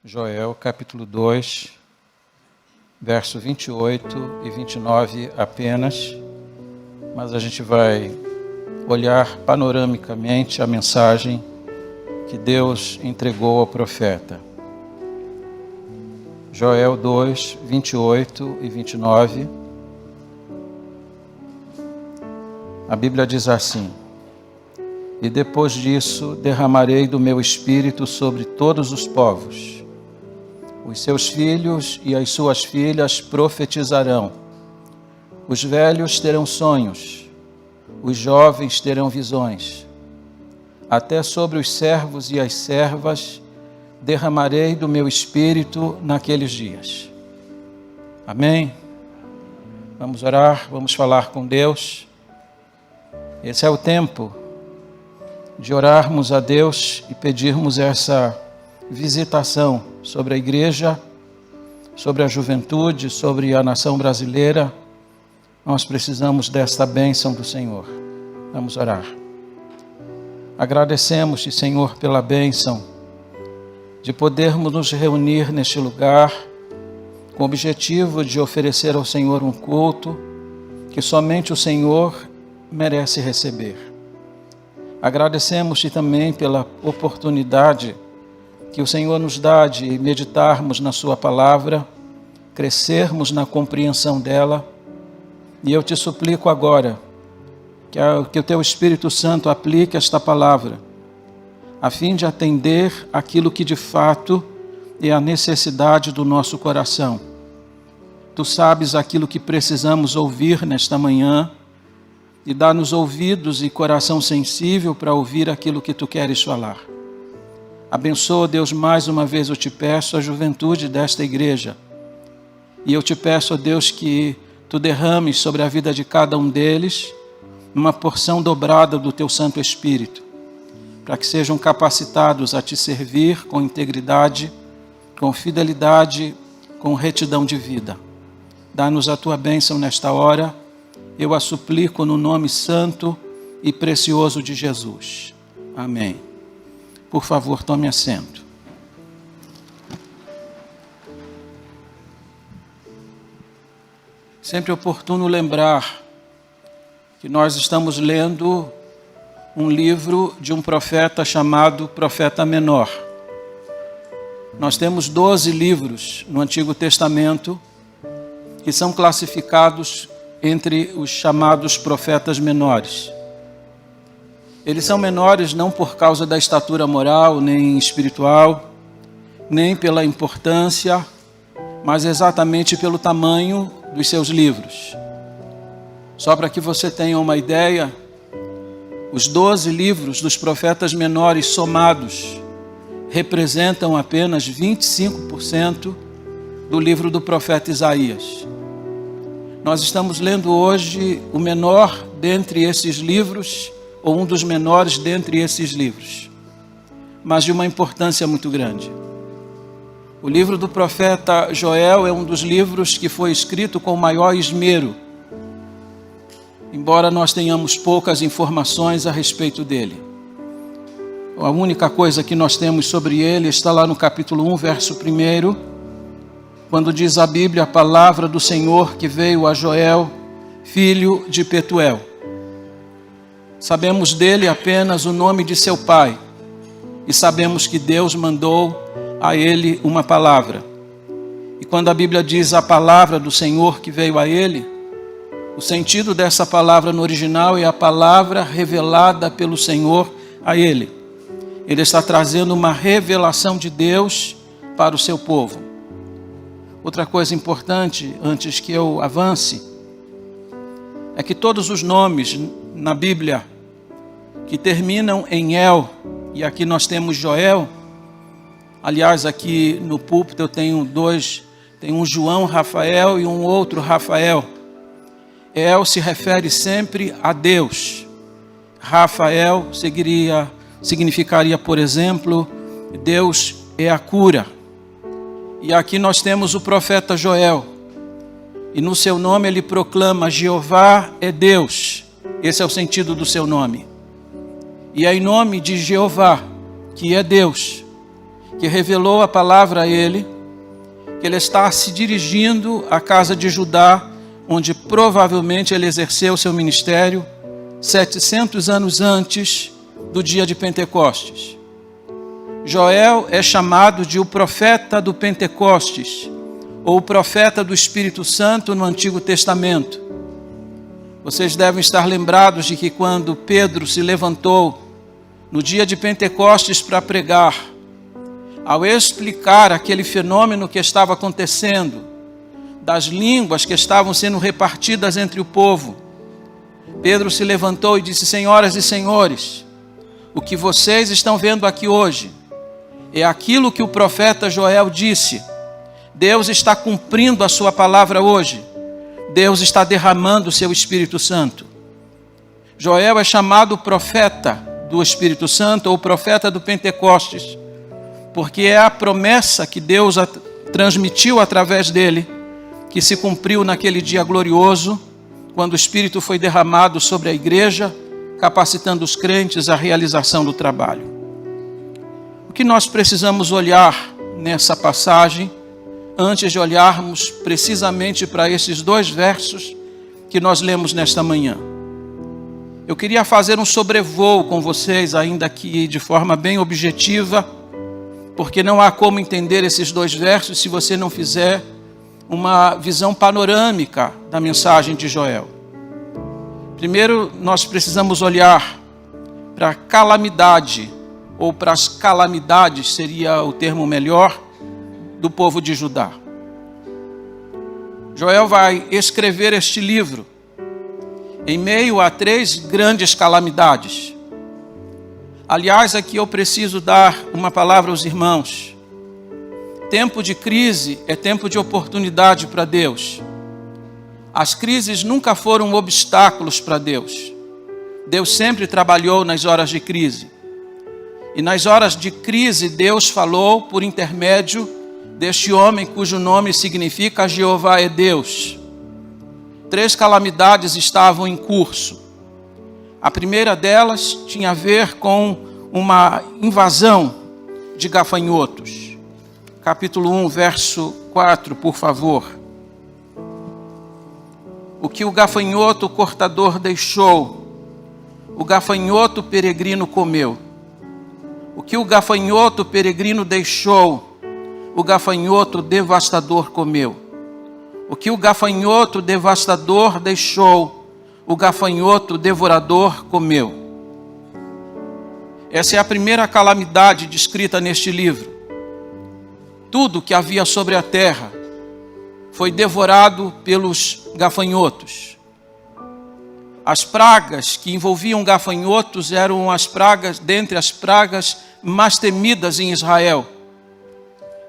Joel, capítulo 2, verso 28 e 29 apenas, mas a gente vai olhar panoramicamente a mensagem que Deus entregou ao profeta. Joel 2, 28 e 29. A Bíblia diz assim: E depois disso derramarei do meu espírito sobre todos os povos. Os seus filhos e as suas filhas profetizarão. Os velhos terão sonhos. Os jovens terão visões. Até sobre os servos e as servas derramarei do meu espírito naqueles dias. Amém? Vamos orar, vamos falar com Deus. Esse é o tempo de orarmos a Deus e pedirmos essa visitação sobre a igreja, sobre a juventude, sobre a nação brasileira. Nós precisamos desta bênção do Senhor. Vamos orar. Agradecemos-te, Senhor, pela bênção de podermos nos reunir neste lugar com o objetivo de oferecer ao Senhor um culto que somente o Senhor merece receber. Agradecemos-te também pela oportunidade que o Senhor nos dá de meditarmos na sua palavra, crescermos na compreensão dela. E eu te suplico agora que o teu Espírito Santo aplique esta palavra, a fim de atender aquilo que de fato é a necessidade do nosso coração. Tu sabes aquilo que precisamos ouvir nesta manhã, e dá-nos ouvidos e coração sensível para ouvir aquilo que tu queres falar. Abençoa, Deus, mais uma vez eu te peço a juventude desta igreja. E eu te peço, Deus, que tu derrames sobre a vida de cada um deles uma porção dobrada do teu Santo Espírito, para que sejam capacitados a te servir com integridade, com fidelidade, com retidão de vida. Dá-nos a tua bênção nesta hora. Eu a suplico no nome santo e precioso de Jesus. Amém. Por favor, tome assento. Sempre é oportuno lembrar que nós estamos lendo um livro de um profeta chamado Profeta Menor. Nós temos 12 livros no Antigo Testamento que são classificados entre os chamados profetas menores. Eles são menores não por causa da estatura moral, nem espiritual, nem pela importância, mas exatamente pelo tamanho dos seus livros. Só para que você tenha uma ideia, os 12 livros dos profetas menores somados representam apenas 25% do livro do profeta Isaías. Nós estamos lendo hoje o menor dentre esses livros, ou um dos menores dentre esses livros, mas de uma importância muito grande. O livro do profeta Joel é um dos livros que foi escrito com maior esmero, embora nós tenhamos poucas informações a respeito dele. A única coisa que nós temos sobre ele está lá no capítulo 1, verso 1, quando diz a Bíblia: a palavra do Senhor que veio a Joel, filho de Petuel. Sabemos dele apenas o nome de seu pai, e sabemos que Deus mandou a ele uma palavra. E quando a Bíblia diz a palavra do Senhor que veio a ele, o sentido dessa palavra no original é a palavra revelada pelo Senhor a ele. Ele está trazendo uma revelação de Deus para o seu povo. Outra coisa importante, antes que eu avance, é que todos os nomes na Bíblia que terminam em El, e aqui nós temos Joel. Aliás, aqui no púlpito eu tenho tem um João Rafael e um outro Rafael. El se refere sempre a Deus. Rafael significaria, por exemplo, Deus é a cura. E aqui nós temos o profeta Joel, e no seu nome ele proclama: Jeová é Deus. Esse é o sentido do seu nome. E é em nome de Jeová, que é Deus, que revelou a palavra a ele, que ele está se dirigindo à casa de Judá, onde provavelmente ele exerceu seu ministério 700 anos antes do dia de Pentecostes. Joel é chamado de o profeta do Pentecostes, ou o profeta do Espírito Santo no Antigo Testamento. Vocês devem estar lembrados de que quando Pedro se levantou no dia de Pentecostes para pregar, ao explicar aquele fenômeno que estava acontecendo, das línguas que estavam sendo repartidas entre o povo, Pedro se levantou e disse: Senhoras e senhores, o que vocês estão vendo aqui hoje é aquilo que o profeta Joel disse. Deus está cumprindo a sua palavra hoje. Deus está derramando o seu Espírito Santo. Joel é chamado profeta do Espírito Santo, ou profeta do Pentecostes, porque é a promessa que Deus transmitiu através dele, que se cumpriu naquele dia glorioso, quando o Espírito foi derramado sobre a igreja, capacitando os crentes à realização do trabalho. O que nós precisamos olhar nessa passagem, antes de olharmos precisamente para esses 2 versos que nós lemos nesta manhã? Eu queria fazer um sobrevoo com vocês, ainda que de forma bem objetiva, porque não há como entender esses 2 versos se você não fizer uma visão panorâmica da mensagem de Joel. Primeiro, nós precisamos olhar para a calamidade, ou para as calamidades, seria o termo melhor, do povo de Judá. Joel vai escrever este livro em meio a 3 grandes calamidades. Aliás, aqui eu preciso dar uma palavra aos irmãos. Tempo de crise é tempo de oportunidade para Deus. As crises nunca foram obstáculos para Deus. Deus sempre trabalhou nas horas de crise. E nas horas de crise, Deus falou por intermédio deste homem cujo nome significa Jeová é Deus. 3 calamidades estavam em curso. A primeira delas tinha a ver com uma invasão de gafanhotos. Capítulo 1, verso 4, por favor. O que o gafanhoto cortador deixou, o gafanhoto peregrino comeu. O que o gafanhoto peregrino deixou, o gafanhoto devastador comeu. O que o gafanhoto devastador deixou, o gafanhoto devorador comeu. Essa é a primeira calamidade descrita neste livro. Tudo que havia sobre a terra foi devorado pelos gafanhotos. As pragas que envolviam gafanhotos eram as pragas, dentre as pragas mais temidas em Israel.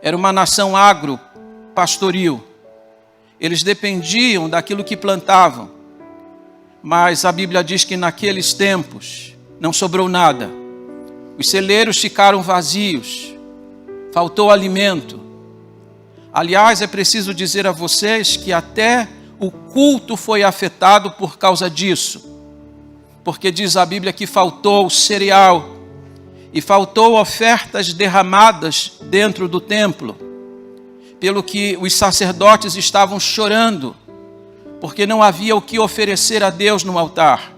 Era uma nação agro-pastoril. Eles dependiam daquilo que plantavam. Mas a Bíblia diz que naqueles tempos não sobrou nada. Os celeiros ficaram vazios. Faltou alimento. Aliás, é preciso dizer a vocês que até o culto foi afetado por causa disso. Porque diz a Bíblia que faltou cereal e faltou ofertas derramadas dentro do templo. Pelo que os sacerdotes estavam chorando, porque não havia o que oferecer a Deus no altar.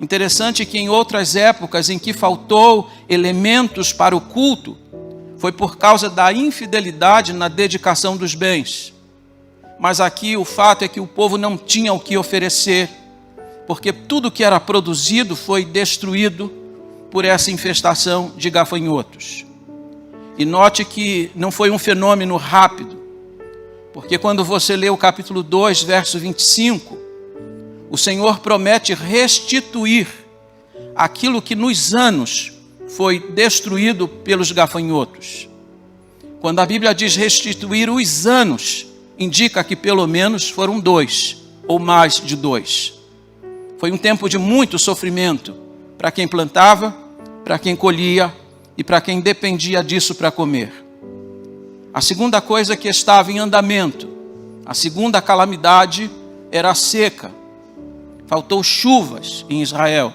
Interessante que em outras épocas em que faltou elementos para o culto, foi por causa da infidelidade na dedicação dos bens. Mas aqui o fato é que o povo não tinha o que oferecer, porque tudo que era produzido foi destruído por essa infestação de gafanhotos. E note que não foi um fenômeno rápido, porque quando você lê o capítulo 2, verso 25, o Senhor promete restituir aquilo que nos anos foi destruído pelos gafanhotos. Quando a Bíblia diz restituir os anos, indica que pelo menos foram 2 ou mais de 2. Foi um tempo de muito sofrimento para quem plantava, para quem colhia e para quem dependia disso para comer. A segunda coisa que estava em andamento, a segunda calamidade, era a seca. Faltou chuvas em Israel.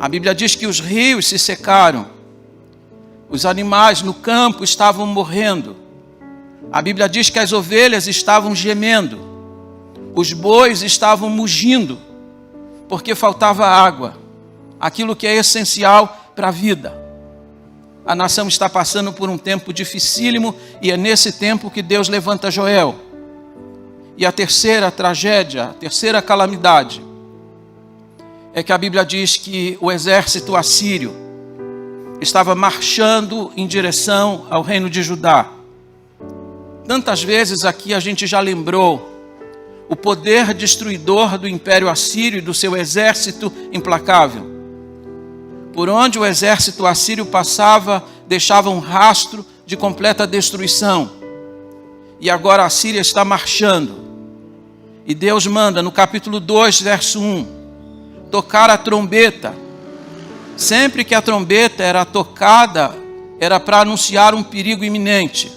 A Bíblia diz que os rios se secaram. Os animais no campo estavam morrendo. A Bíblia diz que as ovelhas estavam gemendo. Os bois estavam mugindo, porque faltava água, aquilo que é essencial para a vida. A nação está passando por um tempo dificílimo e é nesse tempo que Deus levanta Joel. E a terceira tragédia, a terceira calamidade, é que a Bíblia diz que o exército assírio estava marchando em direção ao reino de Judá. Tantas vezes aqui a gente já lembrou o poder destruidor do Império Assírio e do seu exército implacável. Por onde o exército assírio passava, deixava um rastro de completa destruição. E agora a Síria está marchando. E Deus manda, no capítulo 2, verso 1, tocar a trombeta. Sempre que a trombeta era tocada, era para anunciar um perigo iminente.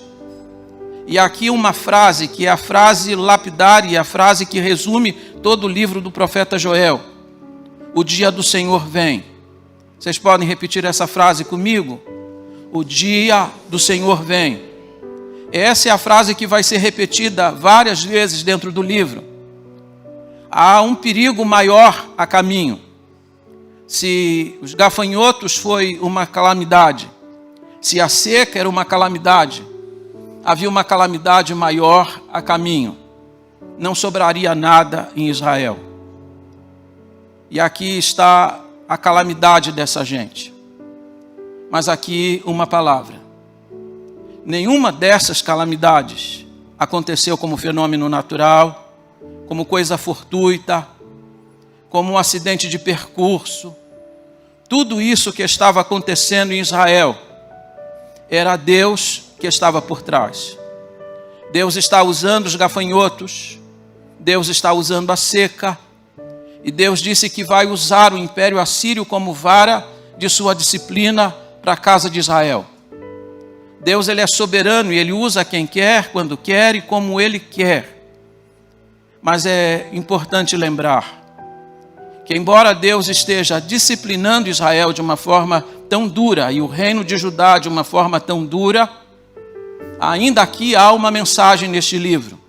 E aqui uma frase, que é a frase lapidária, a frase que resume todo o livro do profeta Joel. O dia do Senhor vem. Vocês podem repetir essa frase comigo? O dia do Senhor vem. Essa é a frase que vai ser repetida várias vezes dentro do livro. Há um perigo maior a caminho. Se os gafanhotos foi uma calamidade, se a seca era uma calamidade, havia uma calamidade maior a caminho. Não sobraria nada em Israel. E aqui está a calamidade dessa gente. Mas aqui uma palavra. Nenhuma dessas calamidades aconteceu como fenômeno natural, como coisa fortuita, como um acidente de percurso. Tudo isso que estava acontecendo em Israel era Deus que estava por trás. Deus está usando os gafanhotos, Deus está usando a seca, e Deus disse que vai usar o Império Assírio como vara de sua disciplina para a casa de Israel. Deus, ele é soberano e ele usa quem quer, quando quer e como ele quer. Mas é importante lembrar que embora Deus esteja disciplinando Israel de uma forma tão dura e o reino de Judá de uma forma tão dura, ainda aqui há uma mensagem neste livro,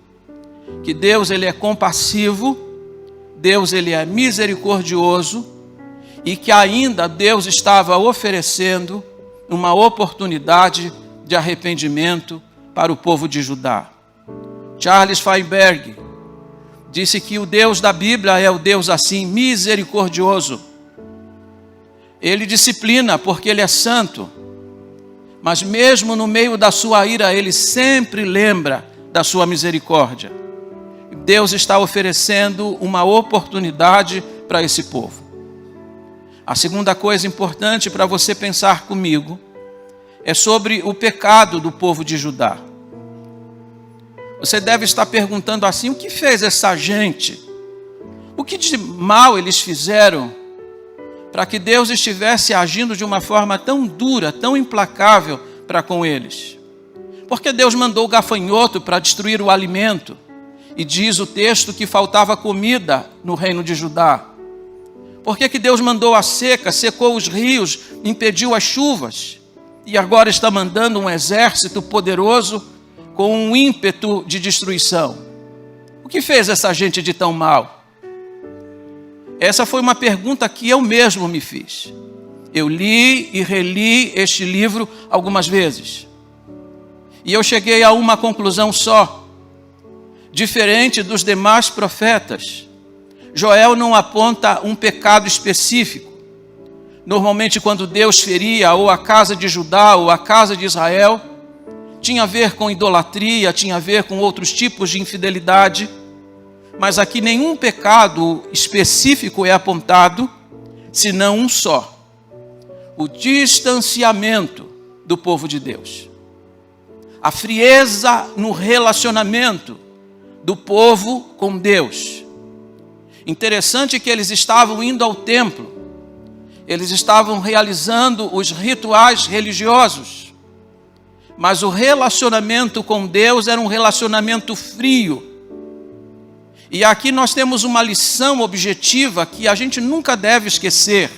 que Deus, ele é compassivo, Deus, ele é misericordioso, e que ainda Deus estava oferecendo uma oportunidade de arrependimento para o povo de Judá. Charles Feinberg disse que o Deus da Bíblia é o Deus assim, misericordioso. Ele disciplina porque ele é santo, mas mesmo no meio da sua ira, ele sempre lembra da sua misericórdia. Deus está oferecendo uma oportunidade para esse povo. A segunda coisa importante para você pensar comigo é sobre o pecado do povo de Judá. Você deve estar perguntando assim, o que fez essa gente? O que de mal eles fizeram para que Deus estivesse agindo de uma forma tão dura, tão implacável para com eles? Porque Deus mandou o gafanhoto para destruir o alimento, e diz o texto que faltava comida no reino de Judá. Por que Deus mandou a seca, secou os rios, impediu as chuvas, e agora está mandando um exército poderoso com um ímpeto de destruição? O que fez essa gente de tão mal? Essa foi uma pergunta que eu mesmo me fiz. Eu li e reli este livro algumas vezes, e eu cheguei a uma conclusão só. Diferente dos demais profetas, Joel não aponta um pecado específico. Normalmente, quando Deus feria ou a casa de Judá ou a casa de Israel, tinha a ver com idolatria, tinha a ver com outros tipos de infidelidade. Mas aqui nenhum pecado específico é apontado, senão um só: o distanciamento do povo de Deus. A frieza no relacionamento do povo com Deus. Interessante que eles estavam indo ao templo, eles estavam realizando os rituais religiosos, mas o relacionamento com Deus era um relacionamento frio. E aqui nós temos uma lição objetiva que a gente nunca deve esquecer.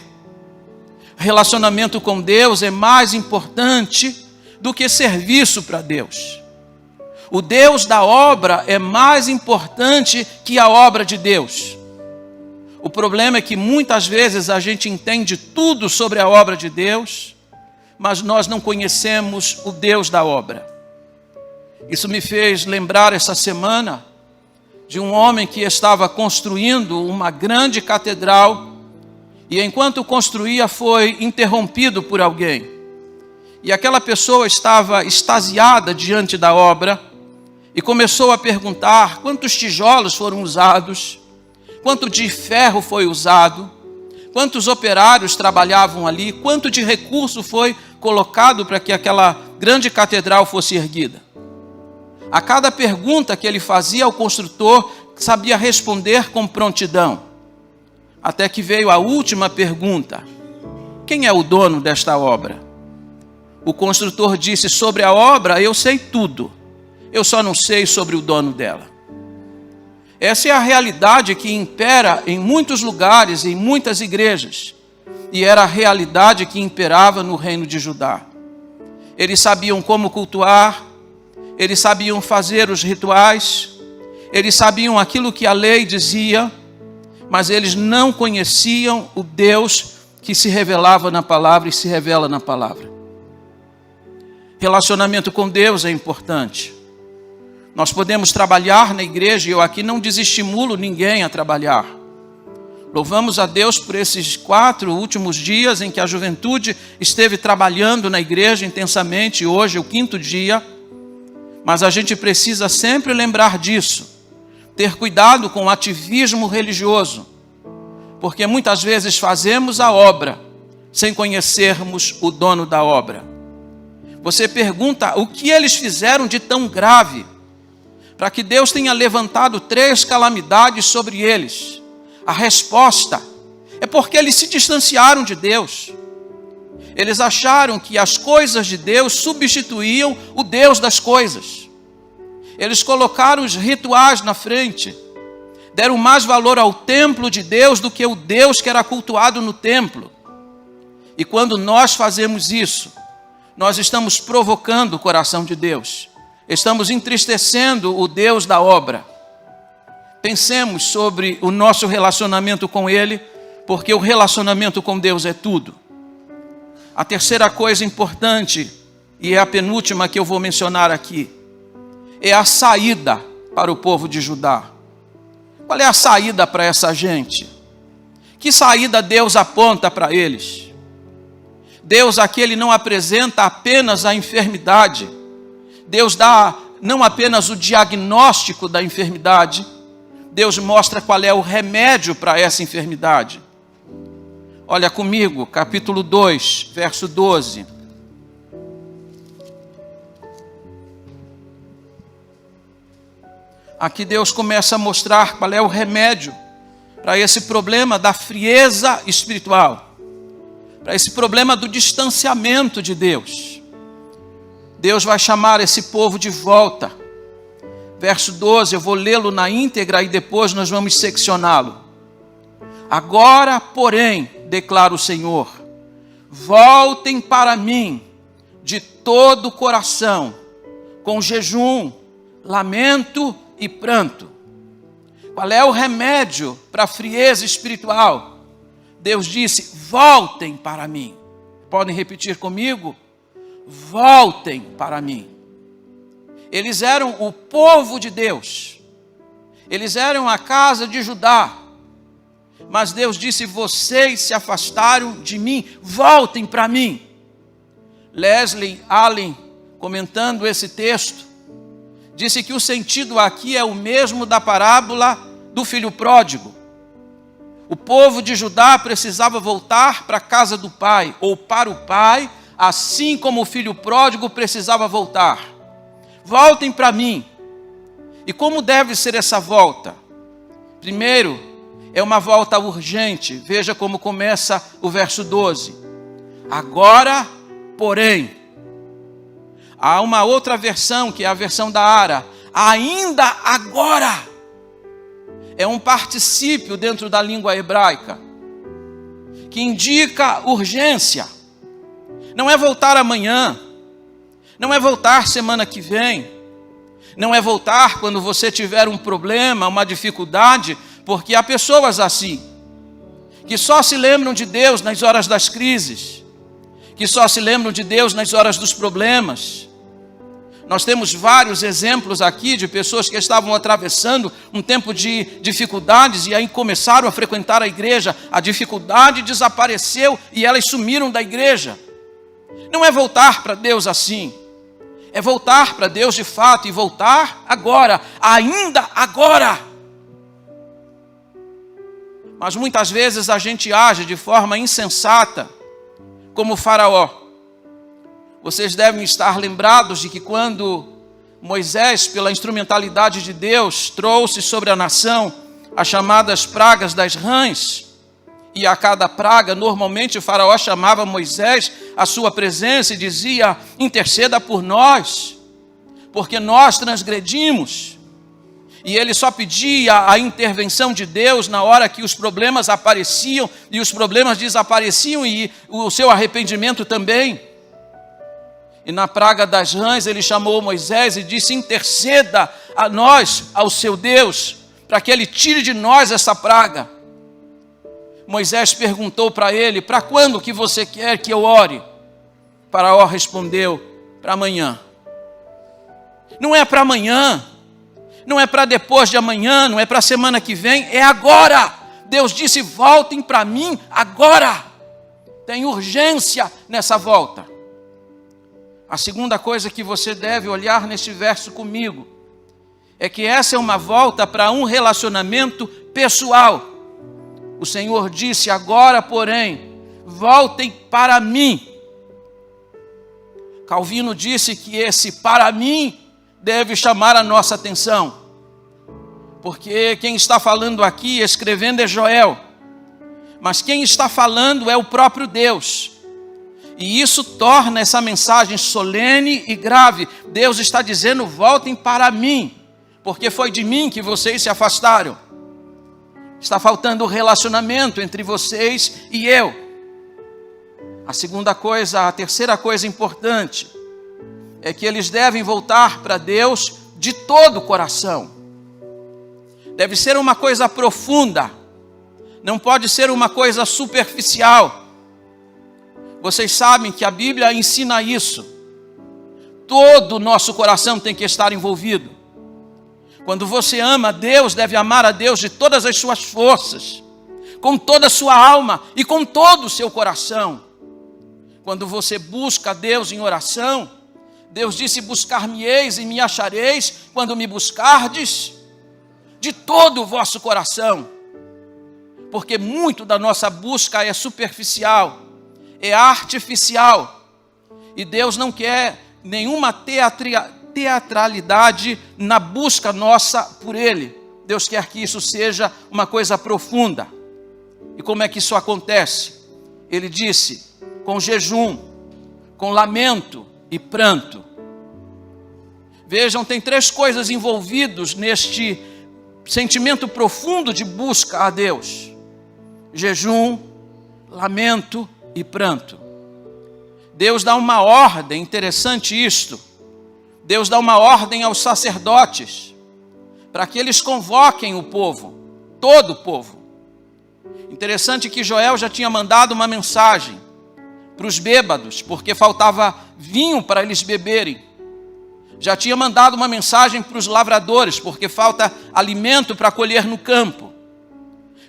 Relacionamento com Deus é mais importante do que serviço para Deus. O Deus da obra é mais importante que a obra de Deus. O problema é que muitas vezes a gente entende tudo sobre a obra de Deus, mas nós não conhecemos o Deus da obra. Isso me fez lembrar essa semana de um homem que estava construindo uma grande catedral e enquanto construía foi interrompido por alguém. E aquela pessoa estava extasiada diante da obra e começou a perguntar quantos tijolos foram usados, quanto de ferro foi usado, quantos operários trabalhavam ali, quanto de recurso foi colocado para que aquela grande catedral fosse erguida. A cada pergunta que ele fazia, o construtor sabia responder com prontidão. Até que veio a última pergunta: quem é o dono desta obra? O construtor disse: sobre a obra eu sei tudo, eu só não sei sobre o dono dela. Essa é a realidade que impera em muitos lugares, em muitas igrejas. E era a realidade que imperava no reino de Judá. Eles sabiam como cultuar, eles sabiam fazer os rituais, eles sabiam aquilo que a lei dizia, mas eles não conheciam o Deus que se revelava na palavra e se revela na palavra. Relacionamento com Deus é importante. Nós podemos trabalhar na igreja, e eu aqui não desestimulo ninguém a trabalhar. Louvamos a Deus por esses 4 últimos dias em que a juventude esteve trabalhando na igreja intensamente, hoje é o 5º dia. Mas a gente precisa sempre lembrar disso, ter cuidado com o ativismo religioso, porque muitas vezes fazemos a obra sem conhecermos o dono da obra. Você pergunta o que eles fizeram de tão grave para que Deus tenha levantado 3 calamidades sobre eles. A resposta é porque eles se distanciaram de Deus. Eles acharam que as coisas de Deus substituíam o Deus das coisas. Eles colocaram os rituais na frente, deram mais valor ao templo de Deus do que o Deus que era cultuado no templo. E quando nós fazemos isso, nós estamos provocando o coração de Deus. Estamos entristecendo o Deus da obra. Pensemos sobre o nosso relacionamento com Ele, porque o relacionamento com Deus é tudo. A terceira coisa importante, e é a penúltima que eu vou mencionar aqui, é a saída para o povo de Judá. Qual é a saída para essa gente? Que saída Deus aponta para eles? Deus aqui ele não apresenta apenas a enfermidade. Deus dá não apenas o diagnóstico da enfermidade, Deus mostra qual é o remédio para essa enfermidade. Olha comigo, capítulo 2, verso 12. Aqui Deus começa a mostrar qual é o remédio para esse problema da frieza espiritual, para esse problema do distanciamento de Deus. Deus vai chamar esse povo de volta. Verso 12, eu vou lê-lo na íntegra e depois nós vamos seccioná-lo. Agora, porém, declara o Senhor, voltem para mim de todo o coração, com jejum, lamento e pranto. Qual é o remédio para a frieza espiritual? Deus disse, voltem para mim. Podem repetir comigo? Voltem para mim. Eles eram o povo de Deus. Eles eram a casa de Judá. Mas Deus disse, vocês se afastaram de mim, voltem para mim. Leslie Allen, comentando esse texto, disse que o sentido aqui é o mesmo da parábola do filho pródigo. O povo de Judá precisava voltar para a casa do pai, ou para o pai, assim como o filho pródigo precisava voltar. Voltem para mim. E como deve ser essa volta? Primeiro, é uma volta urgente. Veja como começa o verso 12. Agora, porém, há uma outra versão, que é a versão da Ara. Ainda agora. É um particípio dentro da língua hebraica, que indica urgência. Não é voltar amanhã, não é voltar semana que vem, não é voltar quando você tiver um problema, uma dificuldade, porque há pessoas assim, que só se lembram de Deus nas horas das crises, que só se lembram de Deus nas horas dos problemas. Nós temos vários exemplos aqui de pessoas que estavam atravessando um tempo de dificuldades e aí começaram a frequentar a igreja. A dificuldade desapareceu e elas sumiram da igreja. Não é voltar para Deus assim. É voltar para Deus de fato e voltar agora, ainda agora. Mas muitas vezes a gente age de forma insensata, como Faraó. Vocês devem estar lembrados de que quando Moisés, pela instrumentalidade de Deus, trouxe sobre a nação as chamadas pragas das rãs, e a cada praga, normalmente o Faraó chamava Moisés à sua presença e dizia: interceda por nós, porque nós transgredimos. E ele só pedia a intervenção de Deus na hora que os problemas apareciam, e os problemas desapareciam, e o seu arrependimento também. E na praga das rãs ele chamou Moisés e disse: interceda a nós, ao seu Deus, para que ele tire de nós essa praga. Moisés perguntou para ele: para quando que você quer que eu ore? Faraó respondeu: para amanhã. Não é para amanhã, não é para depois de amanhã, não é para a semana que vem, é agora. Deus disse: voltem para mim agora. Tem urgência nessa volta. A segunda coisa que você deve olhar neste verso comigo é que essa é uma volta para um relacionamento pessoal. O Senhor disse: agora, porém, voltem para mim. Calvino disse que esse para mim deve chamar a nossa atenção, porque quem está falando aqui, escrevendo, é Joel, mas quem está falando é o próprio Deus. E isso torna essa mensagem solene e grave. Deus está dizendo: voltem para mim, porque foi de mim que vocês se afastaram. Está faltando relacionamento entre vocês e eu. A terceira coisa importante é que eles devem voltar para Deus de todo o coração. Deve ser uma coisa profunda, não pode ser uma coisa superficial. Vocês sabem que a Bíblia ensina isso. Todo o nosso coração tem que estar envolvido. Quando você ama a Deus, deve amar a Deus de todas as suas forças, com toda a sua alma e com todo o seu coração. Quando você busca a Deus em oração, Deus disse: buscar-me-eis e me achareis quando me buscardes de todo o vosso coração. Porque muito da nossa busca é superficial, é artificial, e Deus não quer nenhuma teatralidade na busca nossa por Ele. Deus quer que isso seja uma coisa profunda. E como é que isso acontece? Ele disse: com jejum, com lamento e pranto. Vejam, tem três coisas envolvidas neste sentimento profundo de busca a Deus: jejum, lamento e pranto. Deus dá uma ordem, interessante isto. Deus dá uma ordem aos sacerdotes para que eles convoquem o povo, todo o povo. Interessante que Joel já tinha mandado uma mensagem para os bêbados, porque faltava vinho para eles beberem. Já tinha mandado uma mensagem para os lavradores, porque falta alimento para colher no campo.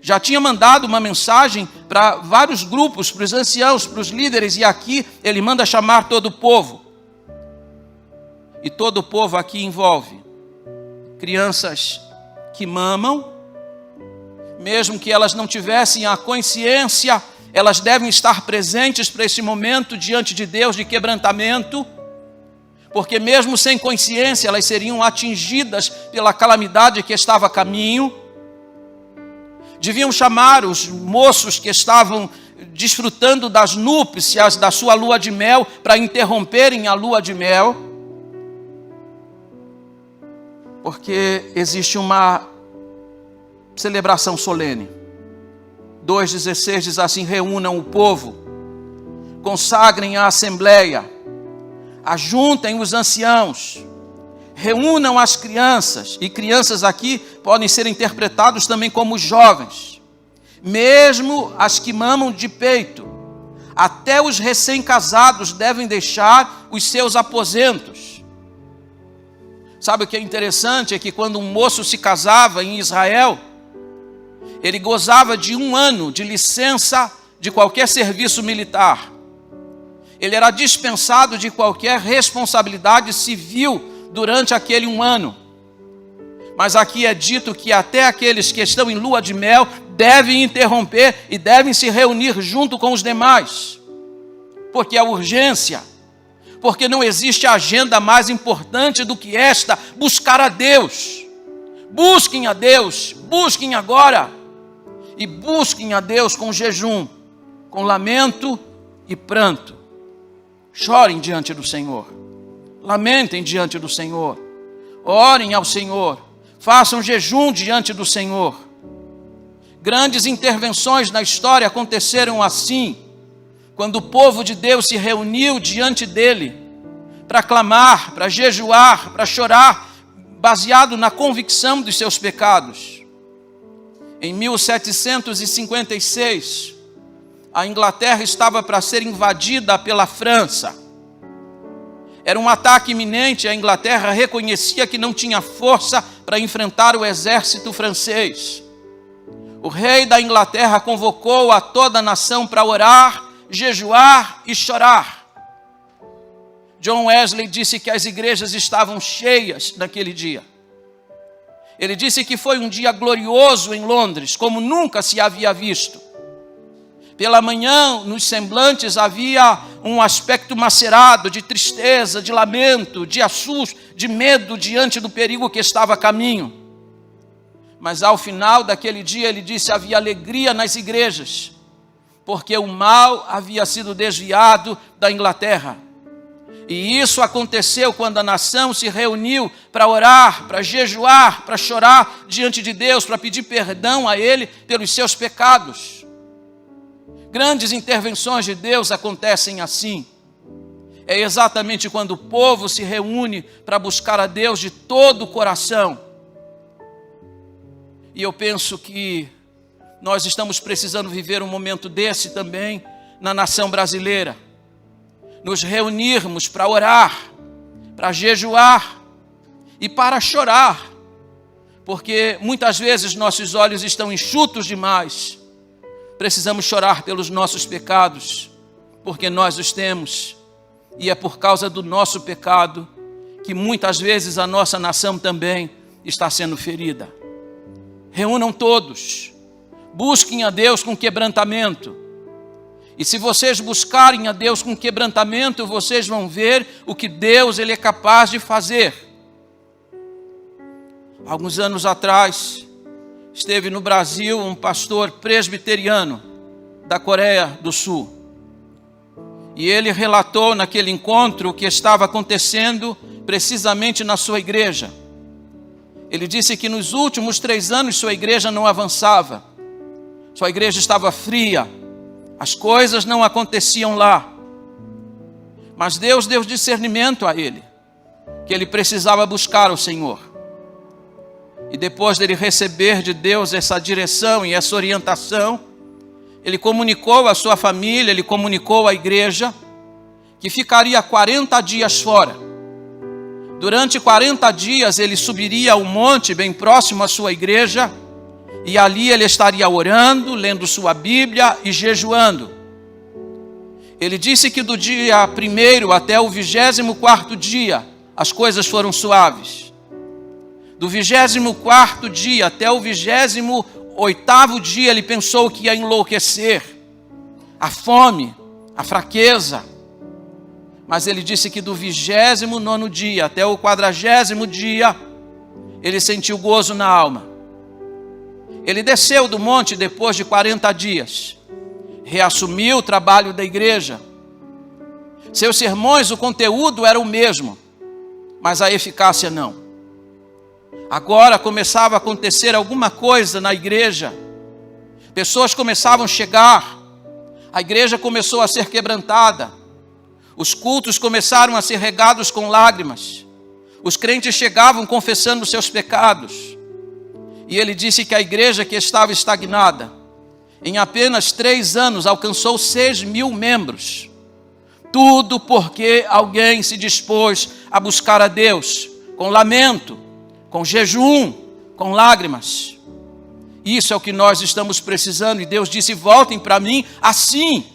Já tinha mandado uma mensagem para vários grupos, para os anciãos, para os líderes, e aqui ele manda chamar todo o povo. E todo o povo aqui envolve crianças que mamam, mesmo que elas não tivessem a consciência, elas devem estar presentes para esse momento diante de Deus de quebrantamento, porque mesmo sem consciência elas seriam atingidas pela calamidade que estava a caminho. Deviam chamar os moços que estavam desfrutando das núpcias da sua lua de mel para interromperem a lua de mel, porque existe uma celebração solene. 2,16 diz assim: reúnam o povo, consagrem a assembleia, ajuntem os anciãos, reúnam as crianças, e crianças aqui podem ser interpretados também como jovens, mesmo as que mamam de peito, até os recém-casados devem deixar os seus aposentos. Sabe o que é interessante? É que quando um moço se casava em Israel, ele gozava de 1 ano de licença de qualquer serviço militar. Ele era dispensado de qualquer responsabilidade civil durante aquele 1 ano. Mas aqui é dito que até aqueles que estão em lua de mel devem interromper e devem se reunir junto com os demais. Porque a urgência, porque não existe agenda mais importante do que esta: buscar a Deus. Busquem a Deus, busquem agora. E busquem a Deus com jejum, com lamento e pranto. Chorem diante do Senhor, lamentem diante do Senhor, orem ao Senhor, façam jejum diante do Senhor. Grandes intervenções na história aconteceram assim, quando o povo de Deus se reuniu diante dele, para clamar, para jejuar, para chorar, baseado na convicção dos seus pecados. Em 1756, a Inglaterra estava para ser invadida pela França. Era um ataque iminente. A Inglaterra reconhecia que não tinha força para enfrentar o exército francês. O rei da Inglaterra convocou a toda a nação para orar, jejuar e chorar. John Wesley disse que as igrejas estavam cheias naquele dia. Ele disse que foi um dia glorioso em Londres, como nunca se havia visto. Pela manhã, nos semblantes, havia um aspecto macerado de tristeza, de lamento, de assusto, de medo diante do perigo que estava a caminho. Mas ao final daquele dia, ele disse, havia alegria nas igrejas, porque o mal havia sido desviado da Inglaterra. E isso aconteceu quando a nação se reuniu para orar, para jejuar, para chorar diante de Deus, para pedir perdão a Ele pelos seus pecados. Grandes intervenções de Deus acontecem assim. É exatamente quando o povo se reúne para buscar a Deus de todo o coração. E eu penso que nós estamos precisando viver um momento desse também na nação brasileira. Nos reunirmos para orar, para jejuar e para chorar, porque muitas vezes nossos olhos estão enxutos demais. Precisamos chorar pelos nossos pecados, porque nós os temos, e é por causa do nosso pecado que muitas vezes a nossa nação também está sendo ferida. Reúnam todos, busquem a Deus com quebrantamento. E se vocês buscarem a Deus com quebrantamento, vocês vão ver o que Deus Ele é capaz de fazer. Alguns anos atrás, esteve no Brasil um pastor presbiteriano da Coreia do Sul. E ele relatou naquele encontro o que estava acontecendo precisamente na sua igreja. Ele disse que nos últimos 3 anos sua igreja não avançava. Sua igreja estava fria. As coisas não aconteciam lá. Mas Deus deu discernimento a ele, que ele precisava buscar o Senhor. E depois dele receber de Deus essa direção e essa orientação, ele comunicou à sua família, ele comunicou à igreja, que ficaria 40 dias fora. Durante 40 dias ele subiria ao monte bem próximo à sua igreja, e ali ele estaria orando, lendo sua Bíblia e jejuando. Ele disse que do dia 1º até o 24º dia, as coisas foram suaves. Do 24º dia até o 28º dia, ele pensou que ia enlouquecer. A fome, a fraqueza. Mas ele disse que do 29º dia até o 40º dia, ele sentiu gozo na alma. Ele desceu do monte depois de 40 dias, reassumiu o trabalho da igreja. Seus sermões, o conteúdo era o mesmo, mas a eficácia não. Agora começava a acontecer alguma coisa na igreja, Pessoas começavam a chegar, a igreja começou a ser quebrantada, os cultos começaram a ser regados com lágrimas, os crentes chegavam confessando seus pecados. E ele disse que a igreja que estava estagnada, em apenas 3 anos alcançou 6.000 membros. Tudo porque alguém se dispôs a buscar a Deus, com lamento, com jejum, com lágrimas. Isso é o que nós estamos precisando. E Deus disse: voltem para mim assim,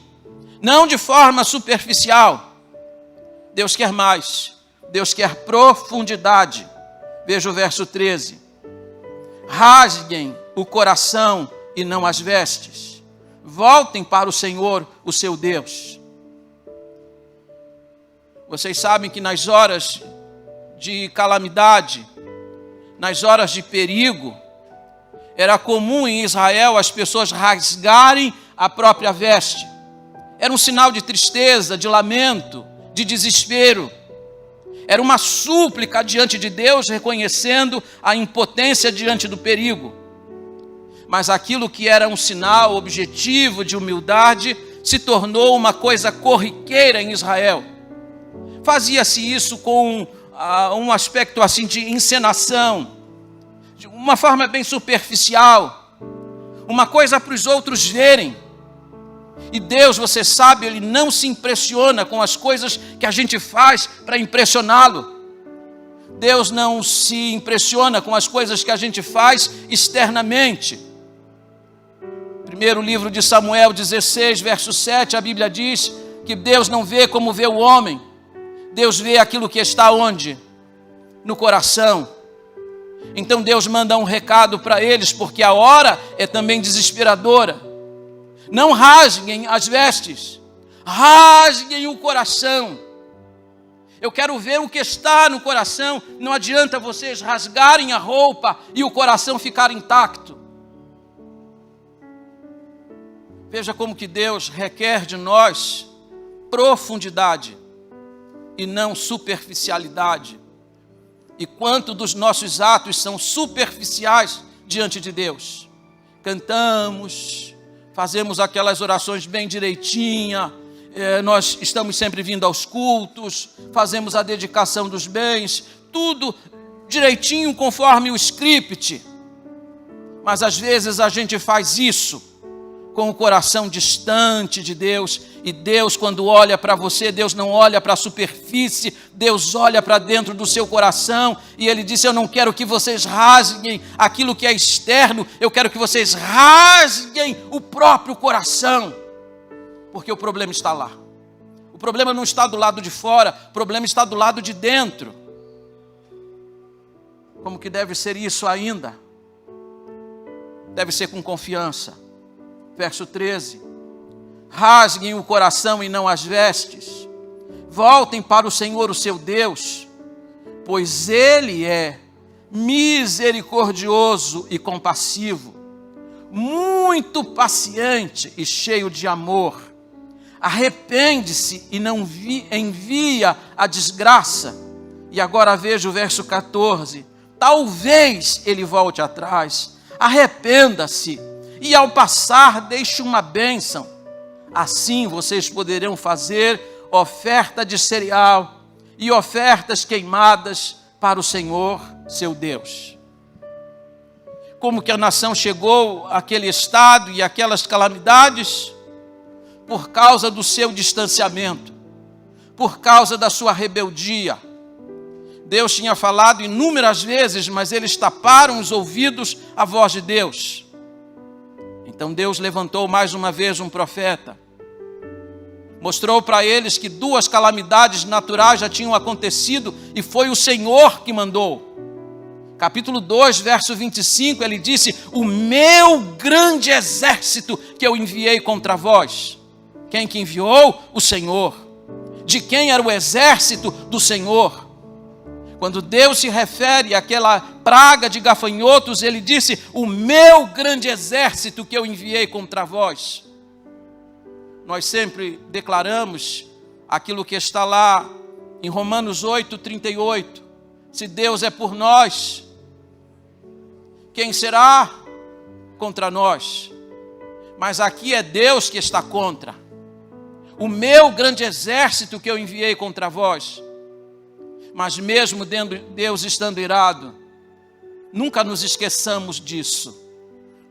não de forma superficial. Deus quer mais, Deus quer profundidade. Veja o verso 13. Rasguem o coração e não as vestes. Voltem para o Senhor, o seu Deus. Vocês sabem que nas horas de calamidade, nas horas de perigo, era comum em Israel as pessoas rasgarem a própria veste. Era um sinal de tristeza, de lamento, de desespero. Era uma súplica diante de Deus, reconhecendo a impotência diante do perigo. Mas aquilo que era um sinal objetivo de humildade se tornou uma coisa corriqueira em Israel. Fazia-se isso com um aspecto assim de encenação, de uma forma bem superficial, uma coisa para os outros verem. E Deus, você sabe, Ele não se impressiona com as coisas que a gente faz para impressioná-lo. Deus não se impressiona com as coisas que a gente faz externamente. Primeiro livro de Samuel 16, verso 7, a Bíblia diz que Deus não vê como vê o homem. Deus vê aquilo que está onde? No coração. Então Deus manda um recado para eles, porque a hora é também desesperadora. Não rasguem as vestes, rasguem o coração. Eu quero ver o que está no coração. Não adianta vocês rasgarem a roupa e o coração ficar intacto. Veja como que Deus requer de nós profundidade e não superficialidade. E quanto dos nossos atos são superficiais diante de Deus. Cantamos, fazemos aquelas orações bem direitinha, nós estamos sempre vindo aos cultos, fazemos a dedicação dos bens, tudo direitinho conforme o script. Mas às vezes a gente faz isso com o coração distante de Deus, e Deus, quando olha para você, Deus não olha para a superfície, Deus olha para dentro do seu coração, e Ele disse: eu não quero que vocês rasguem aquilo que é externo, eu quero que vocês rasguem o próprio coração, porque o problema está lá. O problema não está do lado de fora, o problema está do lado de dentro. Como que deve ser isso ainda? Deve ser com confiança. Verso 13, rasguem o coração e não as vestes, voltem para o Senhor, o seu Deus, pois Ele é misericordioso e compassivo, muito paciente e cheio de amor, arrepende-se e não envia a desgraça. E agora veja o verso 14, talvez Ele volte atrás, arrependa-se, e ao passar deixe uma bênção. Assim vocês poderão fazer oferta de cereal e ofertas queimadas para o Senhor, seu Deus. Como que a nação chegou àquele estado e aquelas calamidades? Por causa do seu distanciamento, por causa da sua rebeldia. Deus tinha falado inúmeras vezes, mas eles taparam os ouvidos à voz de Deus. Então Deus levantou mais uma vez um profeta, mostrou para eles que 2 calamidades naturais já tinham acontecido e foi o Senhor que mandou. Capítulo 2, verso 25, ele disse: o meu grande exército que eu enviei contra vós. Quem que enviou? O Senhor. De quem era o exército? Do Senhor. Quando Deus se refere àquela praga de gafanhotos, Ele disse: o meu grande exército que eu enviei contra vós. Nós sempre declaramos aquilo que está lá em Romanos 8, 38. Se Deus é por nós, quem será contra nós? Mas aqui é Deus que está contra. O meu grande exército que eu enviei contra vós. Mas mesmo Deus estando irado, nunca nos esqueçamos disso.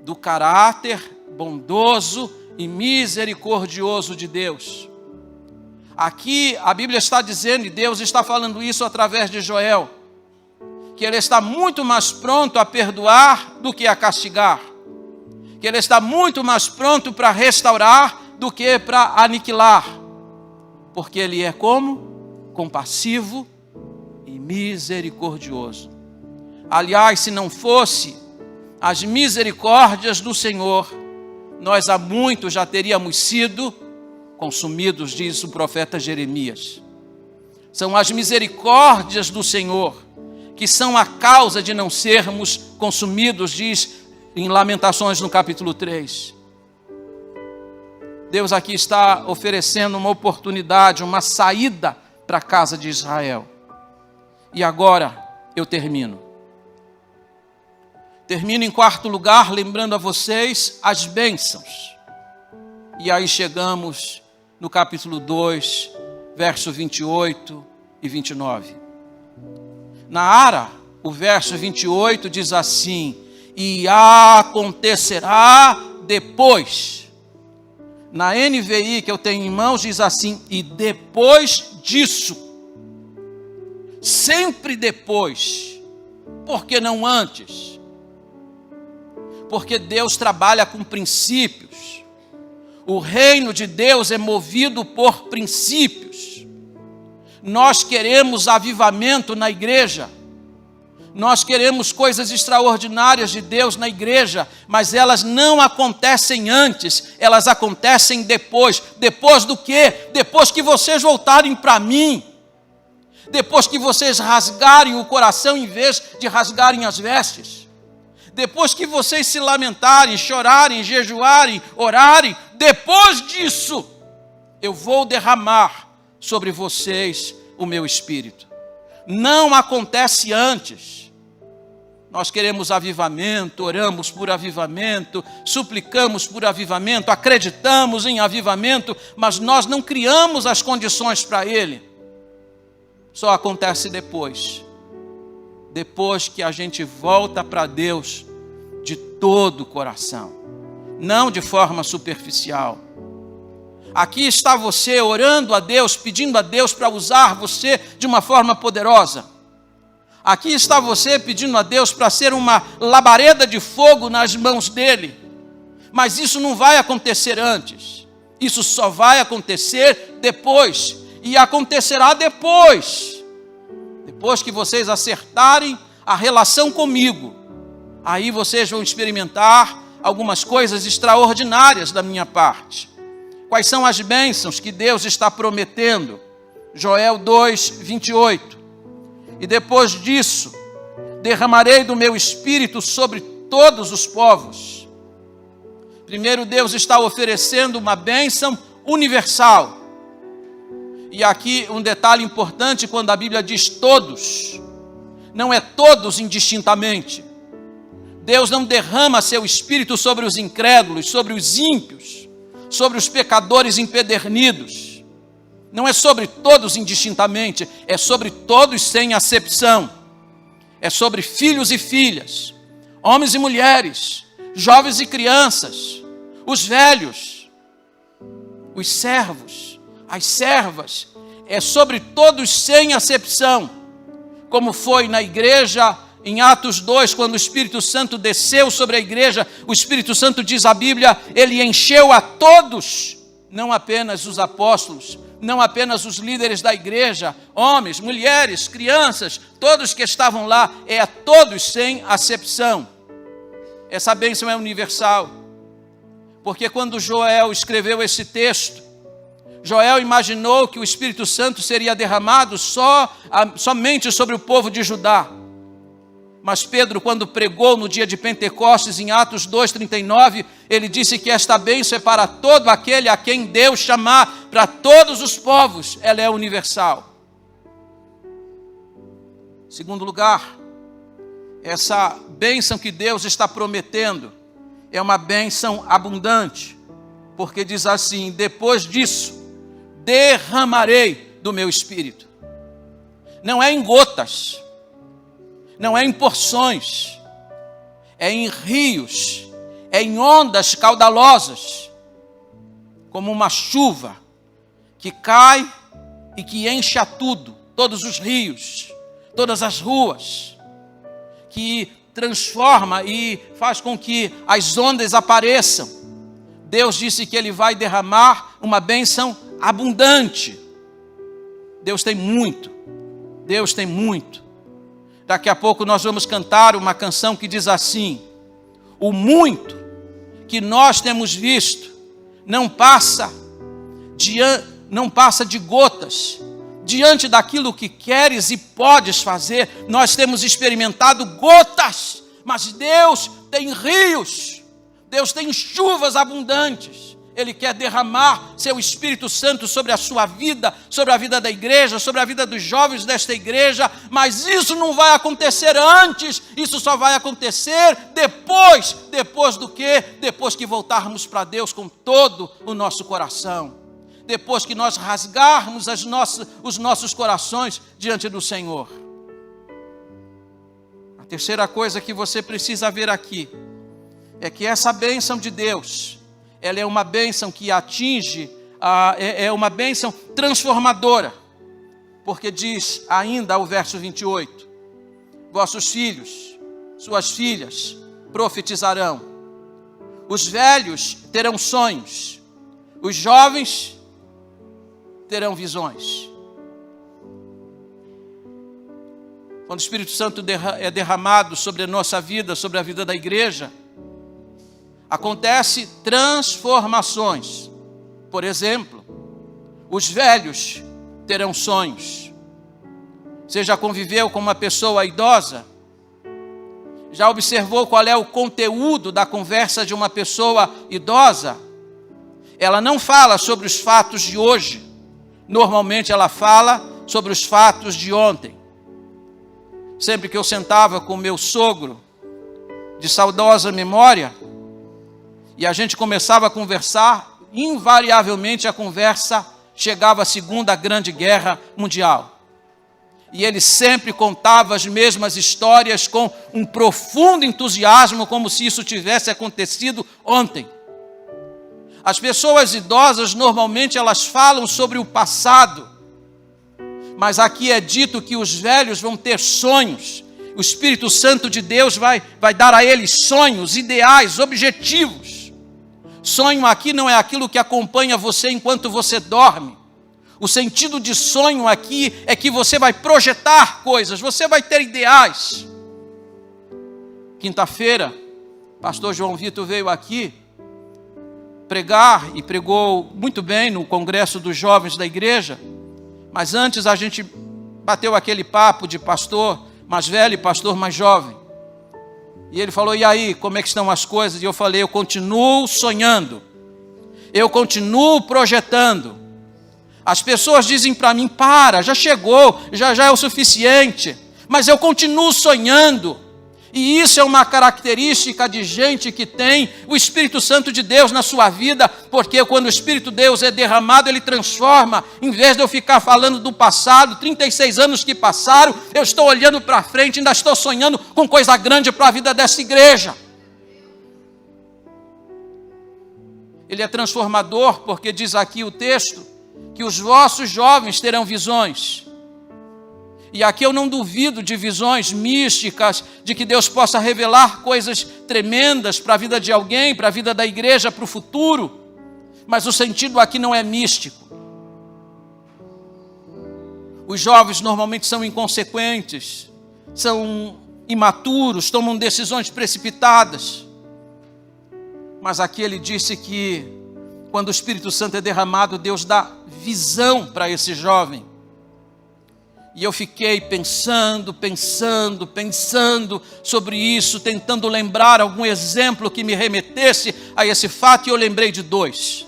Do caráter bondoso e misericordioso de Deus. Aqui a Bíblia está dizendo, e Deus está falando isso através de Joel, que Ele está muito mais pronto a perdoar do que a castigar. Que Ele está muito mais pronto para restaurar do que para aniquilar. Porque Ele é como? Compassivo e misericordioso. Aliás, se não fosse as misericórdias do Senhor, nós há muito já teríamos sido consumidos, diz o profeta Jeremias. São as misericórdias do Senhor que são a causa de não sermos consumidos, diz em Lamentações no capítulo 3. Deus aqui está oferecendo uma oportunidade, uma saída para a casa de Israel. E agora eu termino. Termino em quarto lugar, lembrando a vocês as bênçãos. E aí chegamos no capítulo 2, verso 28 e 29. Na Ara, o verso 28 diz assim: e acontecerá depois. Na NVI que eu tenho em mãos diz assim: e depois disso. Sempre depois. Por que não antes? Porque Deus trabalha com princípios. O reino de Deus é movido por princípios. Nós queremos avivamento na igreja. Nós queremos coisas extraordinárias de Deus na igreja, mas elas não acontecem antes, elas acontecem depois. Depois do quê? Depois que vocês voltarem para mim. Depois que vocês rasgarem o coração em vez de rasgarem as vestes. Depois que vocês se lamentarem, chorarem, jejuarem, orarem, depois disso, eu vou derramar sobre vocês o meu Espírito. Não acontece antes. Nós queremos avivamento, oramos por avivamento, suplicamos por avivamento, acreditamos em avivamento, mas nós não criamos as condições para ele. Só acontece depois. Depois que a gente volta para Deus de todo o coração, não de forma superficial. Aqui está você orando a Deus, pedindo a Deus para usar você de uma forma poderosa. Aqui está você pedindo a Deus para ser uma labareda de fogo nas mãos dele. Mas isso não vai acontecer antes. Isso só vai acontecer depois. E acontecerá depois. Depois que vocês acertarem a relação comigo, aí vocês vão experimentar algumas coisas extraordinárias da minha parte. Quais são as bênçãos que Deus está prometendo? Joel 2, 28. E depois disso, derramarei do meu espírito sobre todos os povos. Primeiro, Deus está oferecendo uma bênção universal. E aqui um detalhe importante quando a Bíblia diz todos. Não é todos indistintamente. Deus não derrama seu espírito sobre os incrédulos, sobre os ímpios, sobre os pecadores empedernidos. Não é sobre todos indistintamente, é sobre todos sem acepção. É sobre filhos e filhas, homens e mulheres, jovens e crianças, os velhos, os servos, as servas. É sobre todos sem acepção, como foi na igreja em Atos 2, quando o Espírito Santo desceu sobre a igreja. O Espírito Santo, diz a Bíblia, ele encheu a todos, não apenas os apóstolos, não apenas os líderes da igreja, homens, mulheres, crianças, todos que estavam lá, é a todos sem acepção. Essa bênção é universal, porque quando Joel escreveu esse texto, Joel imaginou que o Espírito Santo seria derramado somente sobre o povo de Judá. Mas Pedro, quando pregou no dia de Pentecostes, em Atos 2,39, ele disse que esta bênção é para todo aquele a quem Deus chamar, para todos os povos, ela é universal. Segundo lugar, essa bênção que Deus está prometendo é uma bênção abundante. porque diz assim: depois disso, derramarei do meu espírito. Não é em gotas, não é em porções, é em rios, é em ondas caudalosas, como uma chuva que cai e que enche a tudo, todos os rios, todas as ruas, que transforma e faz com que as ondas apareçam. Deus disse que Ele vai derramar uma bênção abundante. Deus tem muito, Deus tem muito. Daqui a pouco nós vamos cantar uma canção que diz assim: o muito que nós temos visto não passa de gotas. Diante daquilo que queres e podes fazer, nós temos experimentado gotas, mas Deus tem rios, Deus tem chuvas abundantes. Ele quer derramar seu Espírito Santo sobre a sua vida, sobre a vida da igreja, sobre a vida dos jovens desta igreja, mas isso não vai acontecer antes, isso só vai acontecer depois do quê? Depois que voltarmos para Deus com todo o nosso coração. Depois que nós rasgarmos os nossos corações diante do Senhor. A terceira coisa que você precisa ver aqui é que essa bênção de Deus, ela é uma bênção que atinge, é uma bênção transformadora. Porque diz ainda o verso 28, vossos filhos, suas filhas profetizarão, os velhos terão sonhos, os jovens terão visões. Quando o Espírito Santo é derramado sobre a nossa vida, sobre a vida da igreja, acontece transformações. Por exemplo, os velhos terão sonhos. Você já conviveu com uma pessoa idosa? Já observou qual é o conteúdo da conversa de uma pessoa idosa? Ela não fala sobre os fatos de hoje. Normalmente ela fala sobre os fatos de ontem. Sempre que eu sentava com meu sogro, de saudosa memória, e a gente começava a conversar, invariavelmente a conversa chegava à Segunda Grande Guerra Mundial. E ele sempre contava as mesmas histórias com um profundo entusiasmo, como se isso tivesse acontecido ontem. As pessoas idosas, normalmente, elas falam sobre o passado. Mas aqui é dito que os velhos vão ter sonhos. O Espírito Santo de Deus vai dar a eles sonhos, ideais, objetivos. Sonho aqui não é aquilo que acompanha você enquanto você dorme. O sentido de sonho aqui é que você vai projetar coisas, você vai ter ideais. Quinta-feira, pastor João Vitor veio aqui pregar e pregou muito bem no congresso dos jovens da igreja, mas antes a gente bateu aquele papo de pastor mais velho e pastor mais jovem, e ele falou: e aí, como é que estão as coisas? E eu falei: eu continuo sonhando, eu continuo projetando. As pessoas dizem para mim: para, já chegou, já é o suficiente, mas eu continuo sonhando. E isso é uma característica de gente que tem o Espírito Santo de Deus na sua vida, porque quando o Espírito de Deus é derramado, ele transforma. Em vez de eu ficar falando do passado, 36 anos que passaram, eu estou olhando para frente, ainda estou sonhando com coisa grande para a vida dessa igreja. Ele é transformador, porque diz aqui o texto, que os vossos jovens terão visões. E aqui eu não duvido de visões místicas, de que Deus possa revelar coisas tremendas para a vida de alguém, para a vida da igreja, para o futuro. Mas o sentido aqui não é místico. Os jovens normalmente são inconsequentes, são imaturos, tomam decisões precipitadas. Mas aqui ele disse que quando o Espírito Santo é derramado, Deus dá visão para esse jovem. E eu fiquei pensando sobre isso, tentando lembrar algum exemplo que me remetesse a esse fato, e eu lembrei de dois.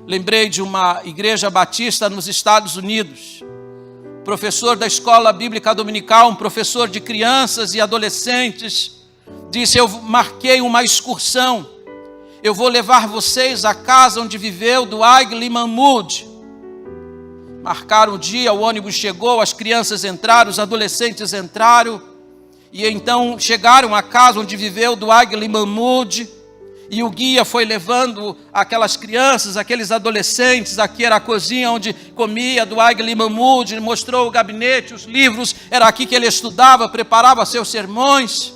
Lembrei de uma igreja batista nos Estados Unidos, professor da escola bíblica dominical, um professor de crianças e adolescentes, disse: eu marquei uma excursão, Eu vou levar vocês à casa onde viveu Dwight Mahmoud. Marcaram o dia, o ônibus chegou, as crianças entraram, os adolescentes entraram. E então chegaram à casa onde viveu Dwight Mahmoud. E o guia foi levando aquelas crianças, aqueles adolescentes. Aqui era a cozinha onde comia Dwight Mahmoud. Mostrou o gabinete, os livros. Era aqui que ele estudava, preparava seus sermões.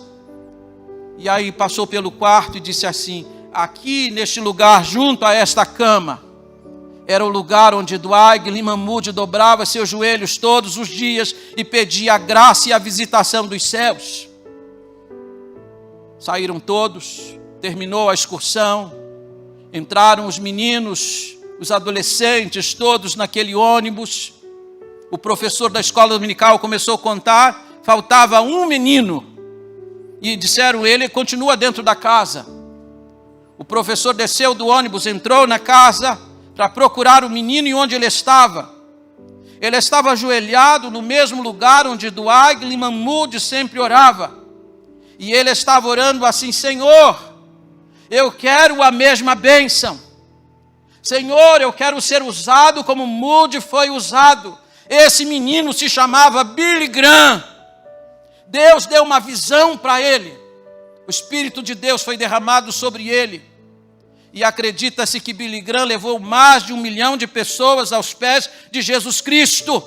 E aí passou pelo quarto e disse assim: aqui neste lugar, junto a esta cama, era o lugar onde Dwight Mahmoud dobrava seus joelhos todos os dias e pedia a graça e a visitação dos céus. Saíram todos, terminou a excursão, entraram os meninos, os adolescentes, todos naquele ônibus. O professor da escola dominical começou a contar, faltava um menino. E disseram, ele continua dentro da casa. O professor desceu do ônibus, entrou na casa para procurar o menino e onde ele estava. Ele estava ajoelhado no mesmo lugar onde Dwight Mahmoud sempre orava. E ele estava orando assim: Senhor, eu quero a mesma bênção. Senhor, eu quero ser usado como Moody foi usado. Esse menino se chamava Billy Graham. Deus deu uma visão para ele. O Espírito de Deus foi derramado sobre ele. E acredita-se que Billy Graham levou mais de 1 milhão de pessoas aos pés de Jesus Cristo.